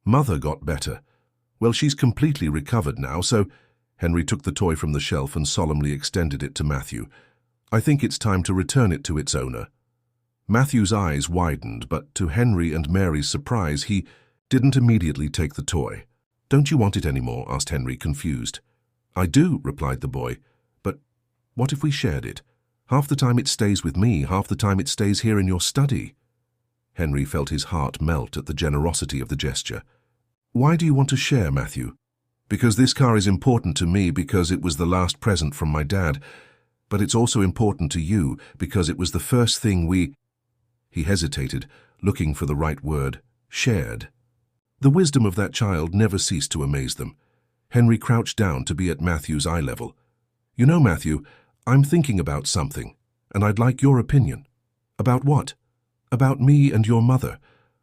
mother got better. Well, she's completely recovered now, so—" Henry took the toy from the shelf and solemnly extended it to Matthew. "I think it's time to return it to its owner." Matthew's eyes widened, but to Henry and Mary's surprise, he didn't immediately take the toy. "Don't you want it anymore?" asked Henry, confused. "I do," replied the boy. "But what if we shared it? Half the time it stays with me, half the time it stays here in your study." Henry felt his heart melt at the generosity of the gesture. "Why do you want to share, Matthew?" "Because this car is important to me because it was the last present from my dad, but it's also important to you because it was the first thing we—" He hesitated, looking for the right word. "Shared." The wisdom of that child never ceased to amaze them. Henry crouched down to be at Matthew's eye level. "You know, Matthew, I'm thinking about something, and I'd like your opinion." "About what?" "About me and your mother.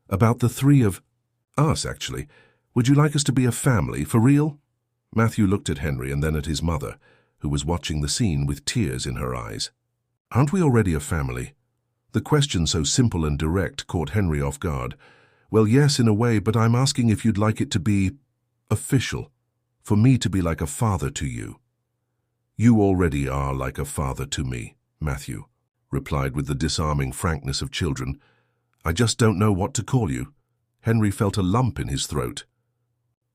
About the three of us, actually. Would you like us to be a family, for real?" Matthew looked at Henry and then at his mother, who was watching the scene with tears in her eyes. "Aren't we already a family?" The question, so simple and direct, caught Henry off guard. "Well, yes, in a way, but I'm asking if you'd like it to be official, for me to be like a father to you." "You already are like a father to me," Matthew replied with the disarming frankness of children. "I just don't know what to call you." Henry felt a lump in his throat.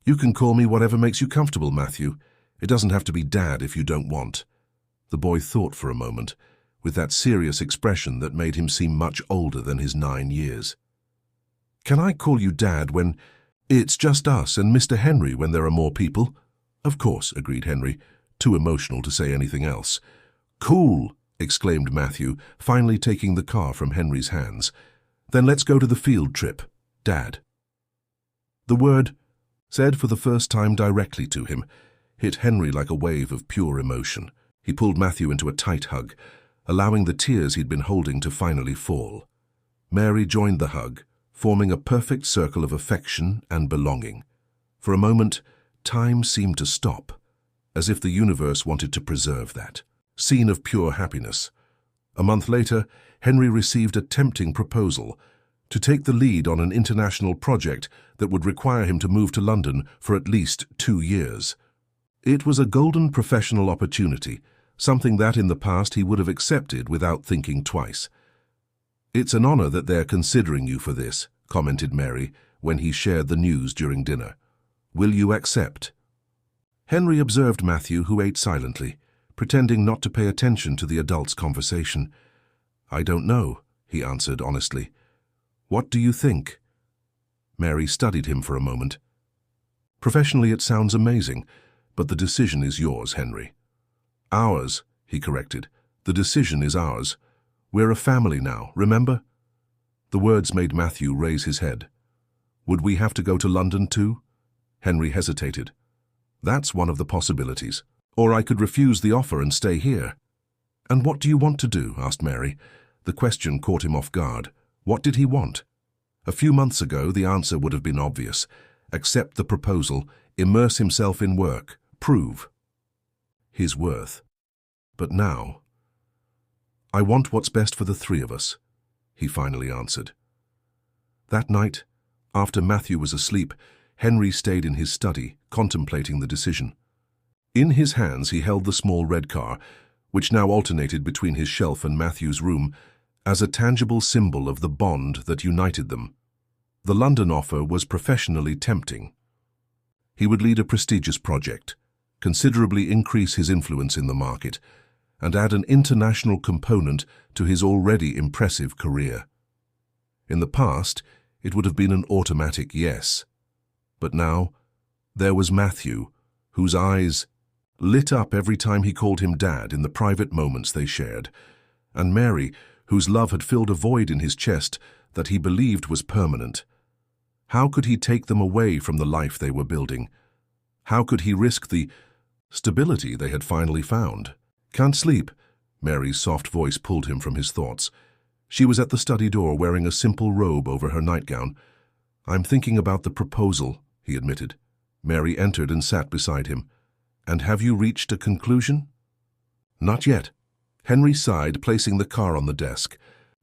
"You can call me whatever makes you comfortable, Matthew. It doesn't have to be Dad if you don't want." The boy thought for a moment, with that serious expression that made him seem much older than his 9 years. "Can I call you Dad when it's just us and Mr. Henry when there are more people?" "Of course," agreed Henry, too emotional to say anything else. "Cool!" exclaimed Matthew, finally taking the car from Henry's hands. "Then let's go to the field trip, Dad." The word, said for the first time directly to him, hit Henry like a wave of pure emotion. He pulled Matthew into a tight hug, allowing the tears he'd been holding to finally fall. Mary joined the hug, forming a perfect circle of affection and belonging. For a moment, time seemed to stop, as if the universe wanted to preserve that scene of pure happiness. A month later, Henry received a tempting proposal to take the lead on an international project that would require him to move to London for at least 2 years. It was a golden professional opportunity, something that in the past he would have accepted without thinking twice. "It's an honor that they're considering you for this," commented Mary when he shared the news during dinner. "Will you accept?" Henry observed Matthew, who ate silently, pretending not to pay attention to the adults' conversation. "I don't know," he answered honestly. "What do you think?" Mary studied him for a moment. "Professionally, it sounds amazing, but the decision is yours, Henry." "Ours," he corrected. "The decision is ours. We're a family now, remember?" The words made Matthew raise his head. "Would we have to go to London too?" Henry hesitated. "That's one of the possibilities. Or I could refuse the offer and stay here." "And what do you want to do?" asked Mary. The question caught him off guard. What did he want? A few months ago, the answer would have been obvious. Accept the proposal, immerse himself in work, prove his worth. But now, "I want what's best for the three of us," he finally answered. That night, after Matthew was asleep, Henry stayed in his study, contemplating the decision. In his hands he held the small red car, which now alternated between his shelf and Matthew's room, as a tangible symbol of the bond that united them. The London offer was professionally tempting. He would lead a prestigious project, considerably increase his influence in the market, and add an international component to his already impressive career. In the past, it would have been an automatic yes. But now, there was Matthew, whose eyes lit up every time he called him Dad in the private moments they shared, and Mary, whose love had filled a void in his chest that he believed was permanent. How could he take them away from the life they were building? How could he risk the stability they had finally found? "Can't sleep?" Mary's soft voice pulled him from his thoughts. She was at the study door wearing a simple robe over her nightgown. "I'm thinking about the proposal," he admitted. Mary entered and sat beside him. "And have you reached a conclusion?" "Not yet." Henry sighed, placing the car on the desk.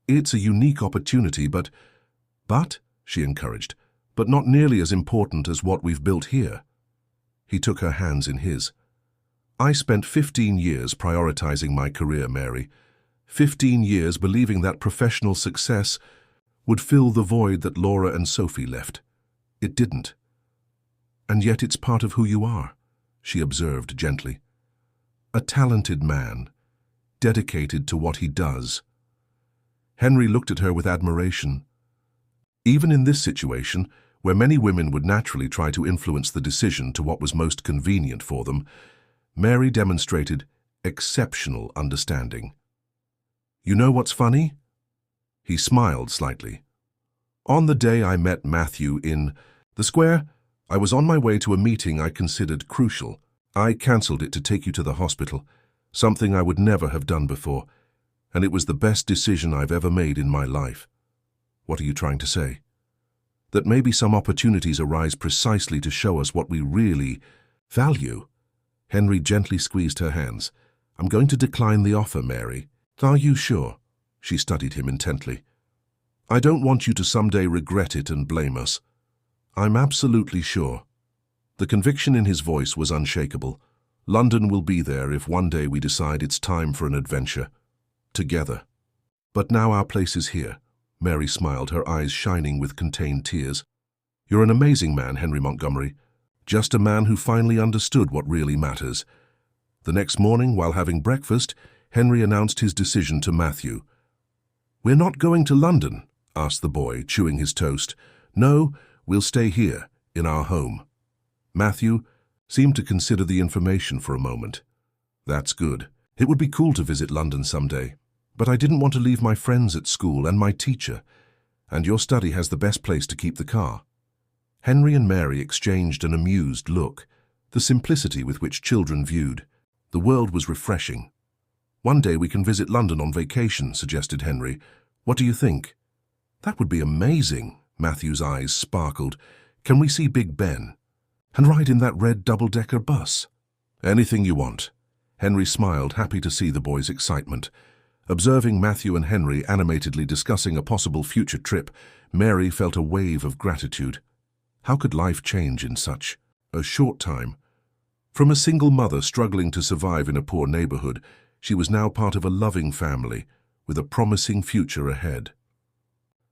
"It's a unique opportunity, but, she encouraged, but not nearly as important as what we've built here." He took her hands in his. I spent 15 years prioritizing my career, Mary. 15 years believing that professional success would fill the void that Laura and Sophie left. It didn't. And yet it's part of who you are, she observed gently. A talented man, dedicated to what he does. Henry looked at her with admiration. Even in this situation, where many women would naturally try to influence the decision to what was most convenient for them, Mary demonstrated exceptional understanding. You know what's funny? He smiled slightly. On the day I met Matthew in the square, I was on my way to a meeting I considered crucial. I cancelled it to take you to the hospital, something I would never have done before, and it was the best decision I've ever made in my life. What are you trying to say? That maybe some opportunities arise precisely to show us what we really value. Henry gently squeezed her hands. I'm going to decline the offer, Mary. Are you sure? She studied him intently. I don't want you to someday regret it and blame us. I'm absolutely sure. The conviction in his voice was unshakable. London will be there if one day we decide it's time for an adventure. Together. But now our place is here. Mary smiled, her eyes shining with contained tears. You're an amazing man, Henry Montgomery. Just a man who finally understood what really matters. The next morning, while having breakfast, Henry announced his decision to Matthew. We're not going to London, asked the boy, chewing his toast. No, we'll stay here, in our home. Matthew seemed to consider the information for a moment. That's good. It would be cool to visit London someday. But I didn't want to leave my friends at school and my teacher. And your study has the best place to keep the car. Henry and Mary exchanged an amused look. The simplicity with which children viewed the world was refreshing. One day we can visit London on vacation, suggested Henry. What do you think? That would be amazing. Matthew's eyes sparkled. Can we see Big Ben? And ride in that red double-decker bus? Anything you want. Henry smiled, happy to see the boy's excitement. Observing Matthew and Henry animatedly discussing a possible future trip, Mary felt a wave of gratitude. How could life change in such a short time? From a single mother struggling to survive in a poor neighborhood, she was now part of a loving family with a promising future ahead.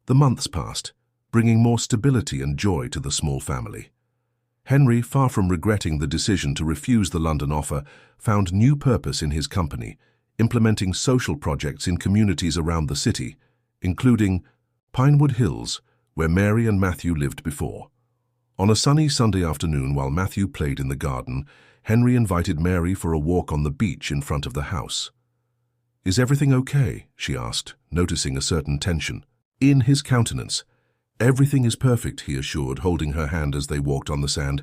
The months passed, bringing more stability and joy to the small family. Henry, far from regretting the decision to refuse the London offer, found new purpose in his company, implementing social projects in communities around the city, including Pinewood Hills, where Mary and Matthew lived before. On a sunny Sunday afternoon, while Matthew played in the garden, Henry invited Mary for a walk on the beach in front of the house. Is everything okay? She asked, noticing a certain tension in his countenance. Everything is perfect, he assured, holding her hand as they walked on the sand.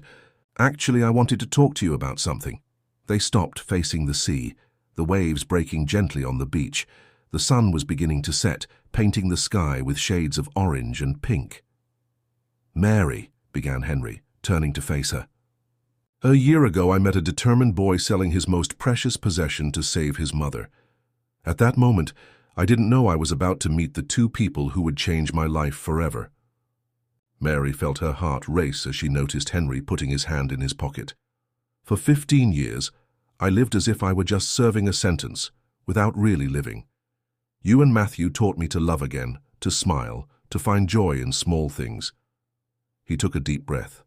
Actually, I wanted to talk to you about something. They stopped, facing the sea, the waves breaking gently on the beach. The sun was beginning to set, painting the sky with shades of orange and pink. Mary, began Henry, turning to face her. A year ago, I met a determined boy selling his most precious possession to save his mother. At that moment, I didn't know I was about to meet the two people who would change my life forever. Mary felt her heart race as she noticed Henry putting his hand in his pocket. For 15 years, I lived as if I were just serving a sentence, without really living. You and Matthew taught me to love again, to smile, to find joy in small things. He took a deep breath.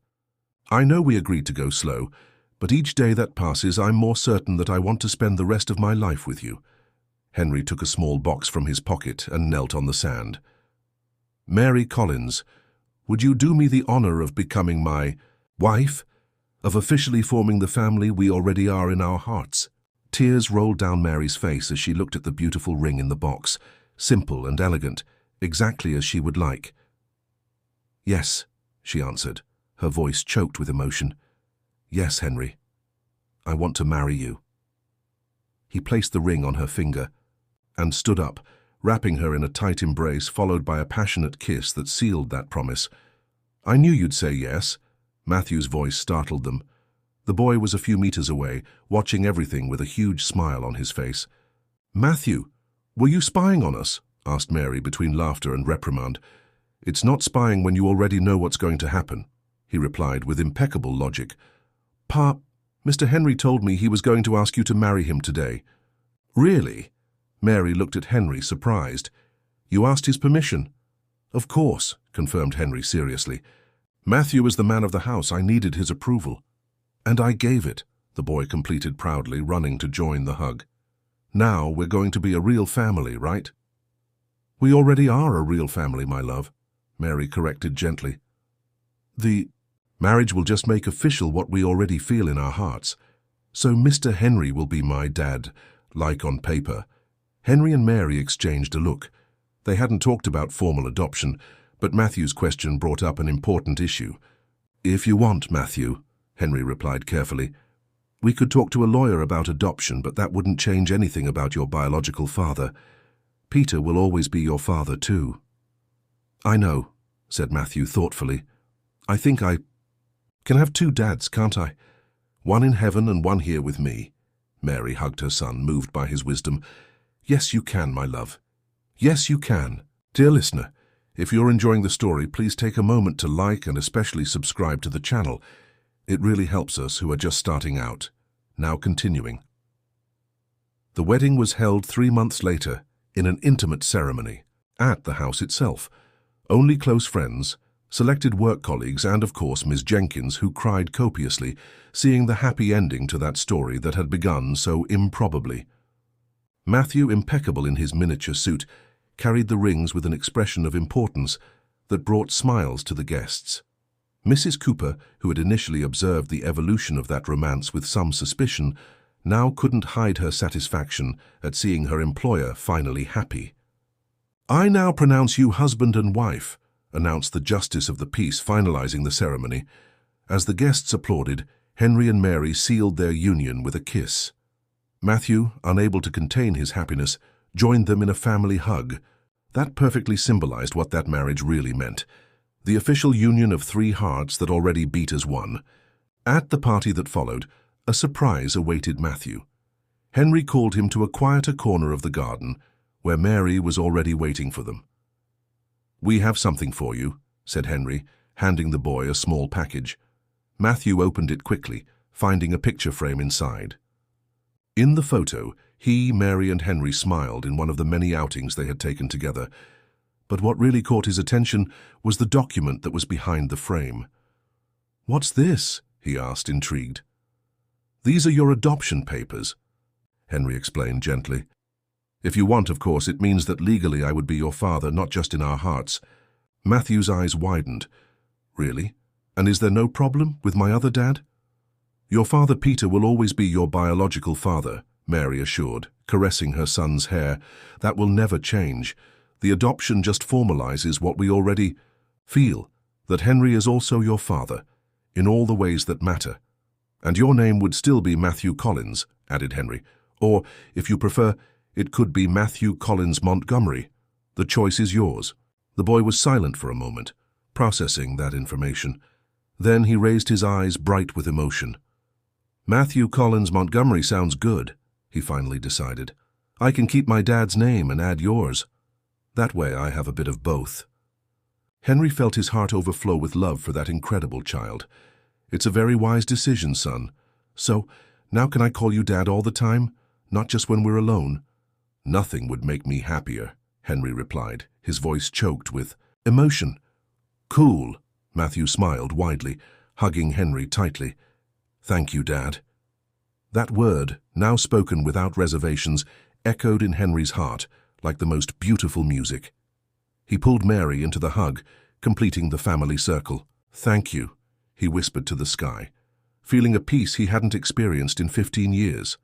I know we agreed to go slow, but each day that passes, I'm more certain that I want to spend the rest of my life with you. Henry took a small box from his pocket and knelt on the sand. Mary Collins, would you do me the honor of becoming my wife? Of officially forming the family we already are in our hearts? Tears rolled down Mary's face as she looked at the beautiful ring in the box, simple and elegant, exactly as she would like. Yes, she answered, her voice choked with emotion. Yes, Henry. I want to marry you. He placed the ring on her finger and stood up, wrapping her in a tight embrace followed by a passionate kiss that sealed that promise. I knew you'd say yes. Matthew's voice startled them. The boy was a few meters away, watching everything with a huge smile on his face. Matthew, were you spying on us? Asked Mary between laughter and reprimand. It's not spying when you already know what's going to happen, he replied with impeccable logic. Mr. Henry told me he was going to ask you to marry him today. Really? Mary looked at Henry, surprised. You asked his permission? Of course, confirmed Henry seriously. Matthew is the man of the house. I needed his approval. And I gave it, the boy completed proudly, running to join the hug. Now we're going to be a real family, right? We already are a real family, my love, Mary corrected gently. The marriage will just make official what we already feel in our hearts. So Mr. Henry will be my dad, like on paper. Henry and Mary exchanged a look. They hadn't talked about formal adoption, but Matthew's question brought up an important issue. If you want, Matthew, Henry replied carefully. We could talk to a lawyer about adoption, but that wouldn't change anything about your biological father. Peter will always be your father too. I know, said Matthew thoughtfully. I think I can have two dads, can't I? One in heaven and one here with me. Mary hugged her son, moved by his wisdom. Yes, you can, my love. Yes, you can. Dear listener, if you're enjoying the story, please take a moment to like and especially subscribe to the channel. It really helps us who are just starting out. Now continuing. The wedding was held 3 months later in an intimate ceremony at the house itself. Only close friends, selected work colleagues, and of course Miss Jenkins, who cried copiously, seeing the happy ending to that story that had begun so improbably. Matthew, impeccable in his miniature suit, carried the rings with an expression of importance that brought smiles to the guests. Mrs. Cooper, who had initially observed the evolution of that romance with some suspicion, now couldn't hide her satisfaction at seeing her employer finally happy. I now pronounce you husband and wife, announced the justice of the peace, finalizing the ceremony. As the guests applauded, Henry and Mary sealed their union with a kiss. Matthew, unable to contain his happiness, joined them in a family hug. That perfectly symbolized what that marriage really meant. The official union of 3 hearts that already beat as one. At the party that followed, a surprise awaited Matthew. Henry called him to a quieter corner of the garden, where Mary was already waiting for them. We have something for you, said Henry, handing the boy a small package. Matthew opened it quickly, finding a picture frame inside. In the photo, he, Mary, and Henry smiled in one of the many outings they had taken together. But what really caught his attention was the document that was behind the frame. What's this? He asked, intrigued. These are your adoption papers, Henry explained gently. If you want, of course, it means that legally I would be your father, not just in our hearts. Matthew's eyes widened. Really? And is there no problem with my other dad? Your father Peter will always be your biological father, Mary assured, caressing her son's hair. That will never change. The adoption just formalizes what we already feel, that Henry is also your father, in all the ways that matter. And your name would still be Matthew Collins, added Henry. Or, if you prefer, it could be Matthew Collins Montgomery. The choice is yours. The boy was silent for a moment, processing that information. Then he raised his eyes, bright with emotion. Matthew Collins Montgomery sounds good, he finally decided. I can keep my dad's name and add yours. That way I have a bit of both. Henry felt his heart overflow with love for that incredible child. It's a very wise decision, son. So, now can I call you Dad all the time, not just when we're alone? Nothing would make me happier, Henry replied, his voice choked with emotion. Cool, Matthew smiled widely, hugging Henry tightly. Thank you, Dad. That word, now spoken without reservations, echoed in Henry's heart like the most beautiful music. He pulled Mary into the hug, completing the family circle. Thank you, he whispered to the sky, feeling a peace he hadn't experienced in 15 years.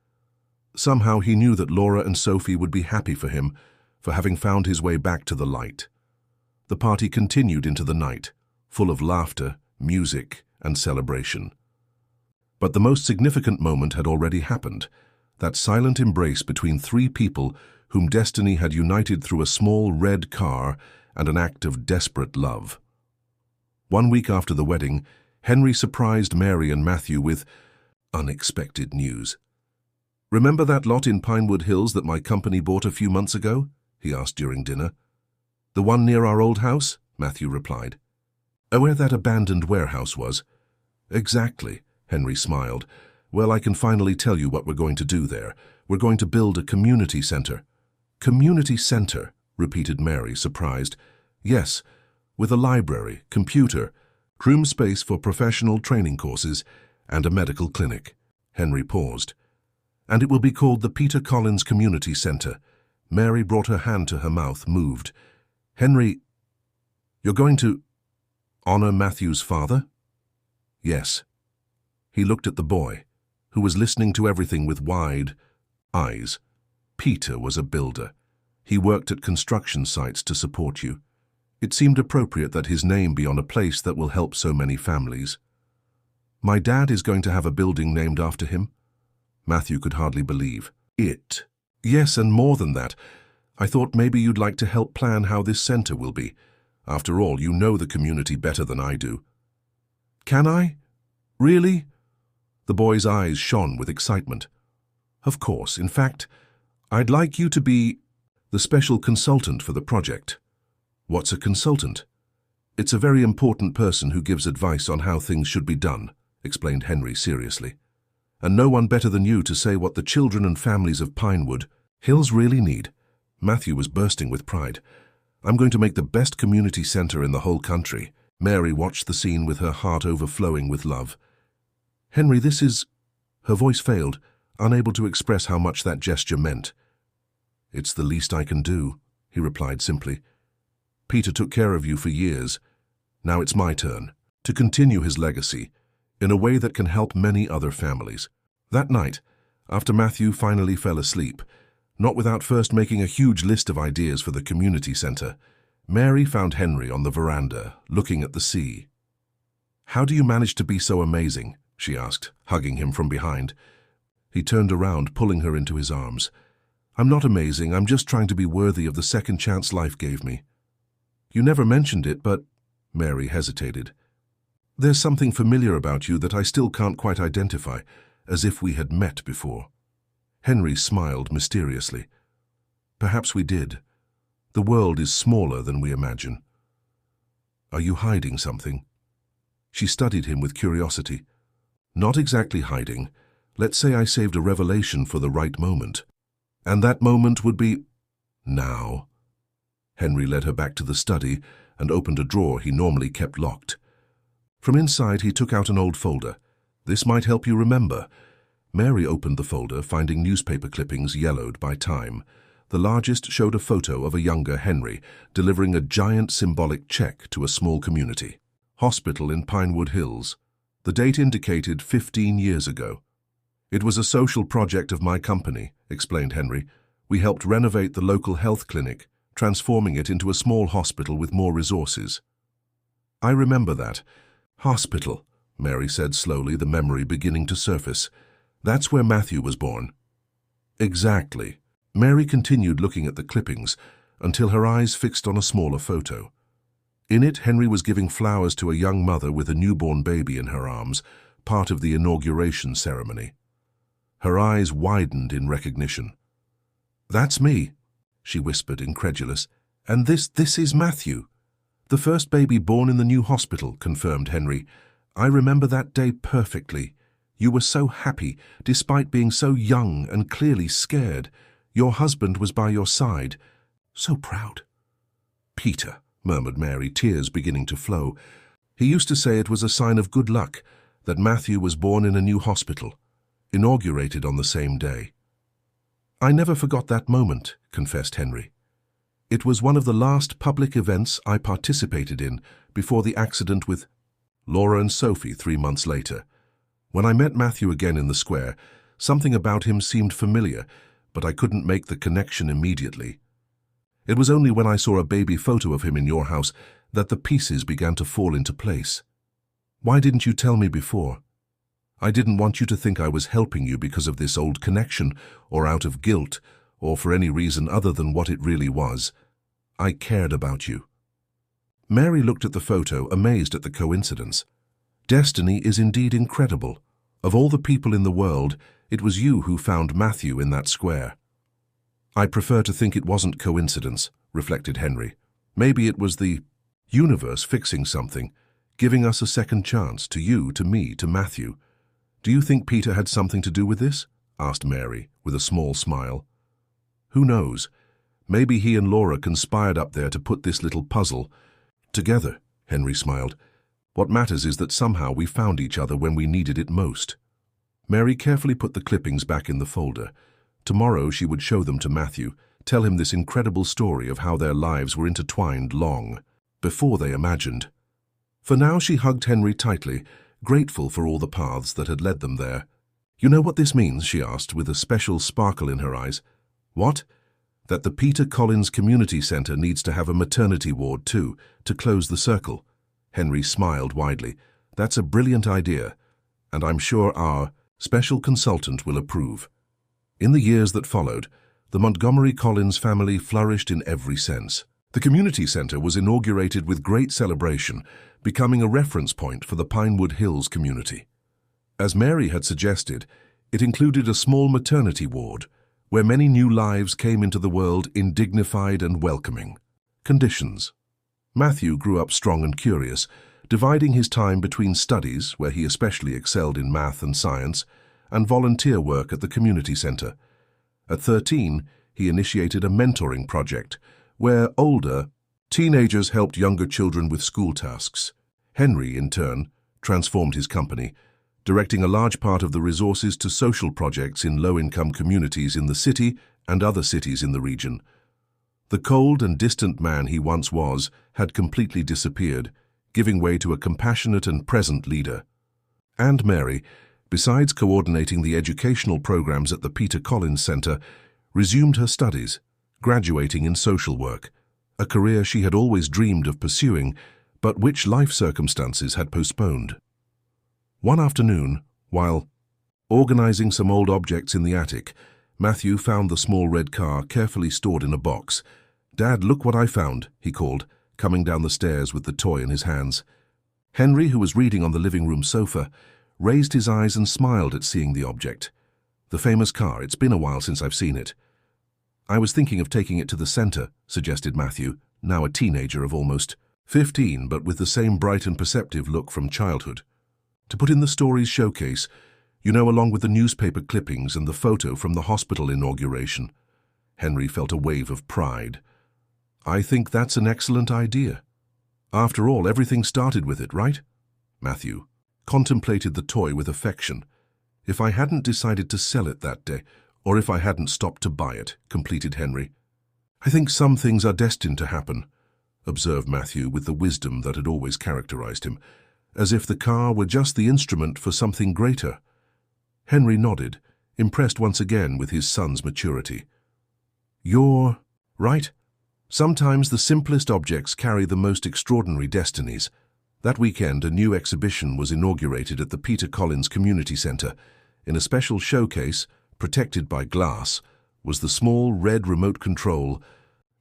Somehow he knew that Laura and Sophie would be happy for him, for having found his way back to the light. The party continued into the night, full of laughter, music, and celebration. But the most significant moment had already happened, that silent embrace between 3 people whom destiny had united through a small red car and an act of desperate love. 1 week after the wedding, Henry surprised Mary and Matthew with unexpected news. Remember that lot in Pinewood Hills that my company bought a few months ago? He asked during dinner. The one near our old house? Matthew replied. Where that abandoned warehouse was? Exactly, Henry smiled. Well, I can finally tell you what we're going to do there. We're going to build a community center. Community center, repeated Mary, surprised. Yes, with a library, computer, room space for professional training courses, and a medical clinic. Henry paused. And it will be called the Peter Collins Community Center. Mary brought her hand to her mouth, moved. Henry, you're going to honor Matthew's father? Yes. He looked at the boy, who was listening to everything with wide eyes. Peter was a builder. He worked at construction sites to support you. It seemed appropriate that his name be on a place that will help so many families. My dad is going to have a building named after him? Matthew could hardly believe. It? Yes, and more than that. I thought maybe you'd like to help plan how this center will be. After all, you know the community better than I do. Can I? Really? The boy's eyes shone with excitement. Of course. In fact, I'd like you to be the special consultant for the project. What's a consultant? It's a very important person who gives advice on how things should be done, explained Henry seriously. And no one better than you to say what the children and families of Pinewood Hills really need. Matthew was bursting with pride. I'm going to make the best community center in the whole country. Mary watched the scene with her heart overflowing with love. Henry, this is... Her voice failed, unable to express how much that gesture meant. It's the least I can do, he replied simply. Peter took care of you for years. Now it's my turn to continue his legacy in a way that can help many other families. That night, after Matthew finally fell asleep, not without first making a huge list of ideas for the community center, Mary found Henry on the veranda, looking at the sea. How do you manage to be so amazing? She asked, hugging him from behind. He turned around, pulling her into his arms. I'm not amazing, I'm just trying to be worthy of the second chance life gave me. You never mentioned it, but... Mary hesitated. There's something familiar about you that I still can't quite identify, as if we had met before. Henry smiled mysteriously. Perhaps we did. The world is smaller than we imagine. Are you hiding something? She studied him with curiosity. Not exactly hiding. Let's say I saved a revelation for the right moment. And that moment would be... now. Henry led her back to the study and opened a drawer he normally kept locked. From inside, he took out an old folder. This might help you remember. Mary opened the folder, finding newspaper clippings yellowed by time. The largest showed a photo of a younger Henry delivering a giant symbolic check to a small community. Hospital in Pinewood Hills. The date indicated 15 years ago. It was a social project of my company, explained Henry. We helped renovate the local health clinic, transforming it into a small hospital with more resources. I remember that. Hospital, Mary said slowly, the memory beginning to surface. That's where Matthew was born. Exactly. Mary continued looking at the clippings until her eyes fixed on a smaller photo. In it, Henry was giving flowers to a young mother with a newborn baby in her arms, part of the inauguration ceremony. Her eyes widened in recognition. That's me, she whispered, incredulous. And this is Matthew. The first baby born in the new hospital, confirmed Henry. I remember that day perfectly. You were so happy, despite being so young and clearly scared. Your husband was by your side. So proud. Peter, murmured Mary, tears beginning to flow. He used to say it was a sign of good luck that Matthew was born in a new hospital, inaugurated on the same day. I never forgot that moment, confessed Henry. It was one of the last public events I participated in before the accident with Laura and Sophie 3 months later. When I met Matthew again in the square, something about him seemed familiar, but I couldn't make the connection immediately. It was only when I saw a baby photo of him in your house that the pieces began to fall into place. Why didn't you tell me before? I didn't want you to think I was helping you because of this old connection, or out of guilt, or for any reason other than what it really was. I cared about you. Mary looked at the photo, amazed at the coincidence. Destiny is indeed incredible. Of all the people in the world, it was you who found Matthew in that square. I prefer to think it wasn't coincidence, reflected Henry. Maybe it was the universe fixing something, giving us a second chance, to you, to me, to Matthew. "Do you think Peter had something to do with this?" asked Mary, with a small smile. "Who knows? Maybe he and Laura conspired up there to put this little puzzle together," Henry smiled. "What matters is that somehow we found each other when we needed it most." Mary carefully put the clippings back in the folder. Tomorrow she would show them to Matthew, tell him this incredible story of how their lives were intertwined long before they imagined. For now she hugged Henry tightly, grateful for all the paths that had led them there. "You know what this means?" she asked, with a special sparkle in her eyes. "What?" "That the Peter Collins Community Center needs to have a maternity ward too, to close the circle." Henry smiled widely. "That's a brilliant idea, and I'm sure our special consultant will approve." In the years that followed, the Montgomery Collins family flourished in every sense. The community center was inaugurated with great celebration, becoming a reference point for the Pinewood Hills community. As Mary had suggested, it included a small maternity ward, where many new lives came into the world in dignified and welcoming conditions. Matthew grew up strong and curious, dividing his time between studies, where he especially excelled in math and science, and volunteer work at the community center. At 13, he initiated a mentoring project, where older teenagers helped younger children with school tasks. Henry, in turn, transformed his company, directing a large part of the resources to social projects in low-income communities in the city and other cities in the region. The cold and distant man he once was had completely disappeared, giving way to a compassionate and present leader. And Mary, besides coordinating the educational programs at the Peter Collins Center, resumed her studies, graduating in social work, a career she had always dreamed of pursuing, but which life circumstances had postponed. One afternoon, while organizing some old objects in the attic, Matthew found the small red car carefully stored in a box. "Dad, look what I found," he called, coming down the stairs with the toy in his hands. Henry, who was reading on the living room sofa, raised his eyes and smiled at seeing the object. "The famous car. It's been a while since I've seen it." "I was thinking of taking it to the center," suggested Matthew, now a teenager of almost 15, but with the same bright and perceptive look from childhood. "To put in the story's showcase, you know, along with the newspaper clippings and the photo from the hospital inauguration." Henry felt a wave of pride. "I think that's an excellent idea. After all, everything started with it, right?" Matthew contemplated the toy with affection. "If I hadn't decided to sell it that day, or if I hadn't stopped to buy it," completed Henry. "I think some things are destined to happen," observed Matthew with the wisdom that had always characterized him, as if the car were just the instrument for something greater. Henry nodded, impressed once again with his son's maturity. "You're right. Sometimes the simplest objects carry the most extraordinary destinies." That weekend, a new exhibition was inaugurated at the Peter Collins Community Center. In a special showcase, protected by glass, was the small red remote control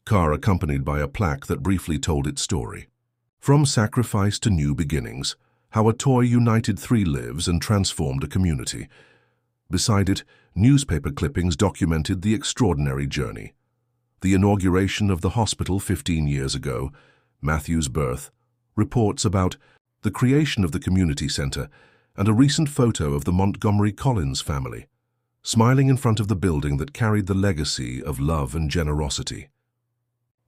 car, accompanied by a plaque that briefly told its story. From sacrifice to new beginnings, how a toy united 3 lives and transformed a community. Beside it, newspaper clippings documented the extraordinary journey. The inauguration of the hospital 15 years ago, Matthew's birth, reports about the creation of the community center, and a recent photo of the Montgomery Collins family, smiling in front of the building that carried the legacy of love and generosity.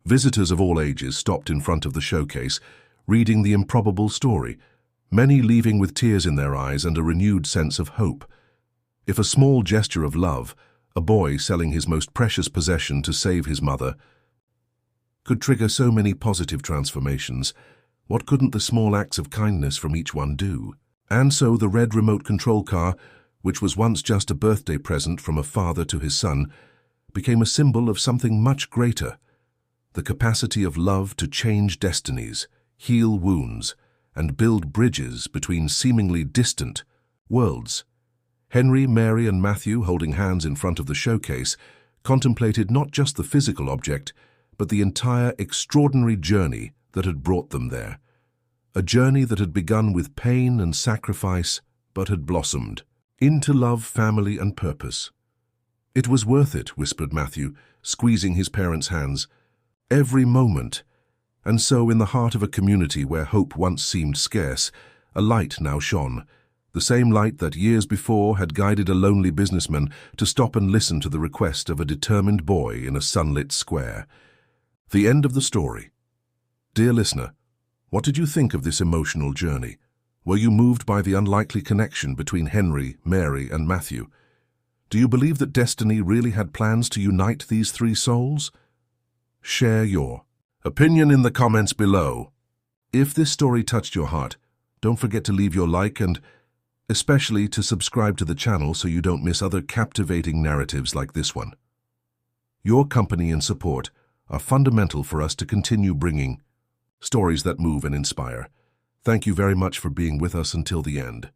Visitors of all ages stopped in front of the showcase, reading the improbable story, many leaving with tears in their eyes and a renewed sense of hope. If a small gesture of love, a boy selling his most precious possession to save his mother, could trigger so many positive transformations, what couldn't the small acts of kindness from each one do? And so the red remote control car, which was once just a birthday present from a father to his son, became a symbol of something much greater: the capacity of love to change destinies, heal wounds, and build bridges between seemingly distant worlds. Henry, Mary, and Matthew, holding hands in front of the showcase, contemplated not just the physical object, but the entire extraordinary journey that had brought them there. A journey that had begun with pain and sacrifice, but had blossomed into love, family, and purpose. "It was worth it," whispered Matthew, squeezing his parents' hands. "Every moment." And so, in the heart of a community where hope once seemed scarce, a light now shone, The same light that years before had guided a lonely businessman to stop and listen to the request of a determined boy in a sunlit square. The end of the story. Dear listener, what did you think of this emotional journey? Were you moved by the unlikely connection between Henry, Mary, and Matthew? Do you believe that destiny really had plans to unite these three souls? Share your opinion in the comments below. If this story touched your heart, don't forget to leave your like and especially to subscribe to the channel so you don't miss other captivating narratives like this one. Your company and support are fundamental for us to continue bringing stories that move and inspire. Thank you very much for being with us until the end.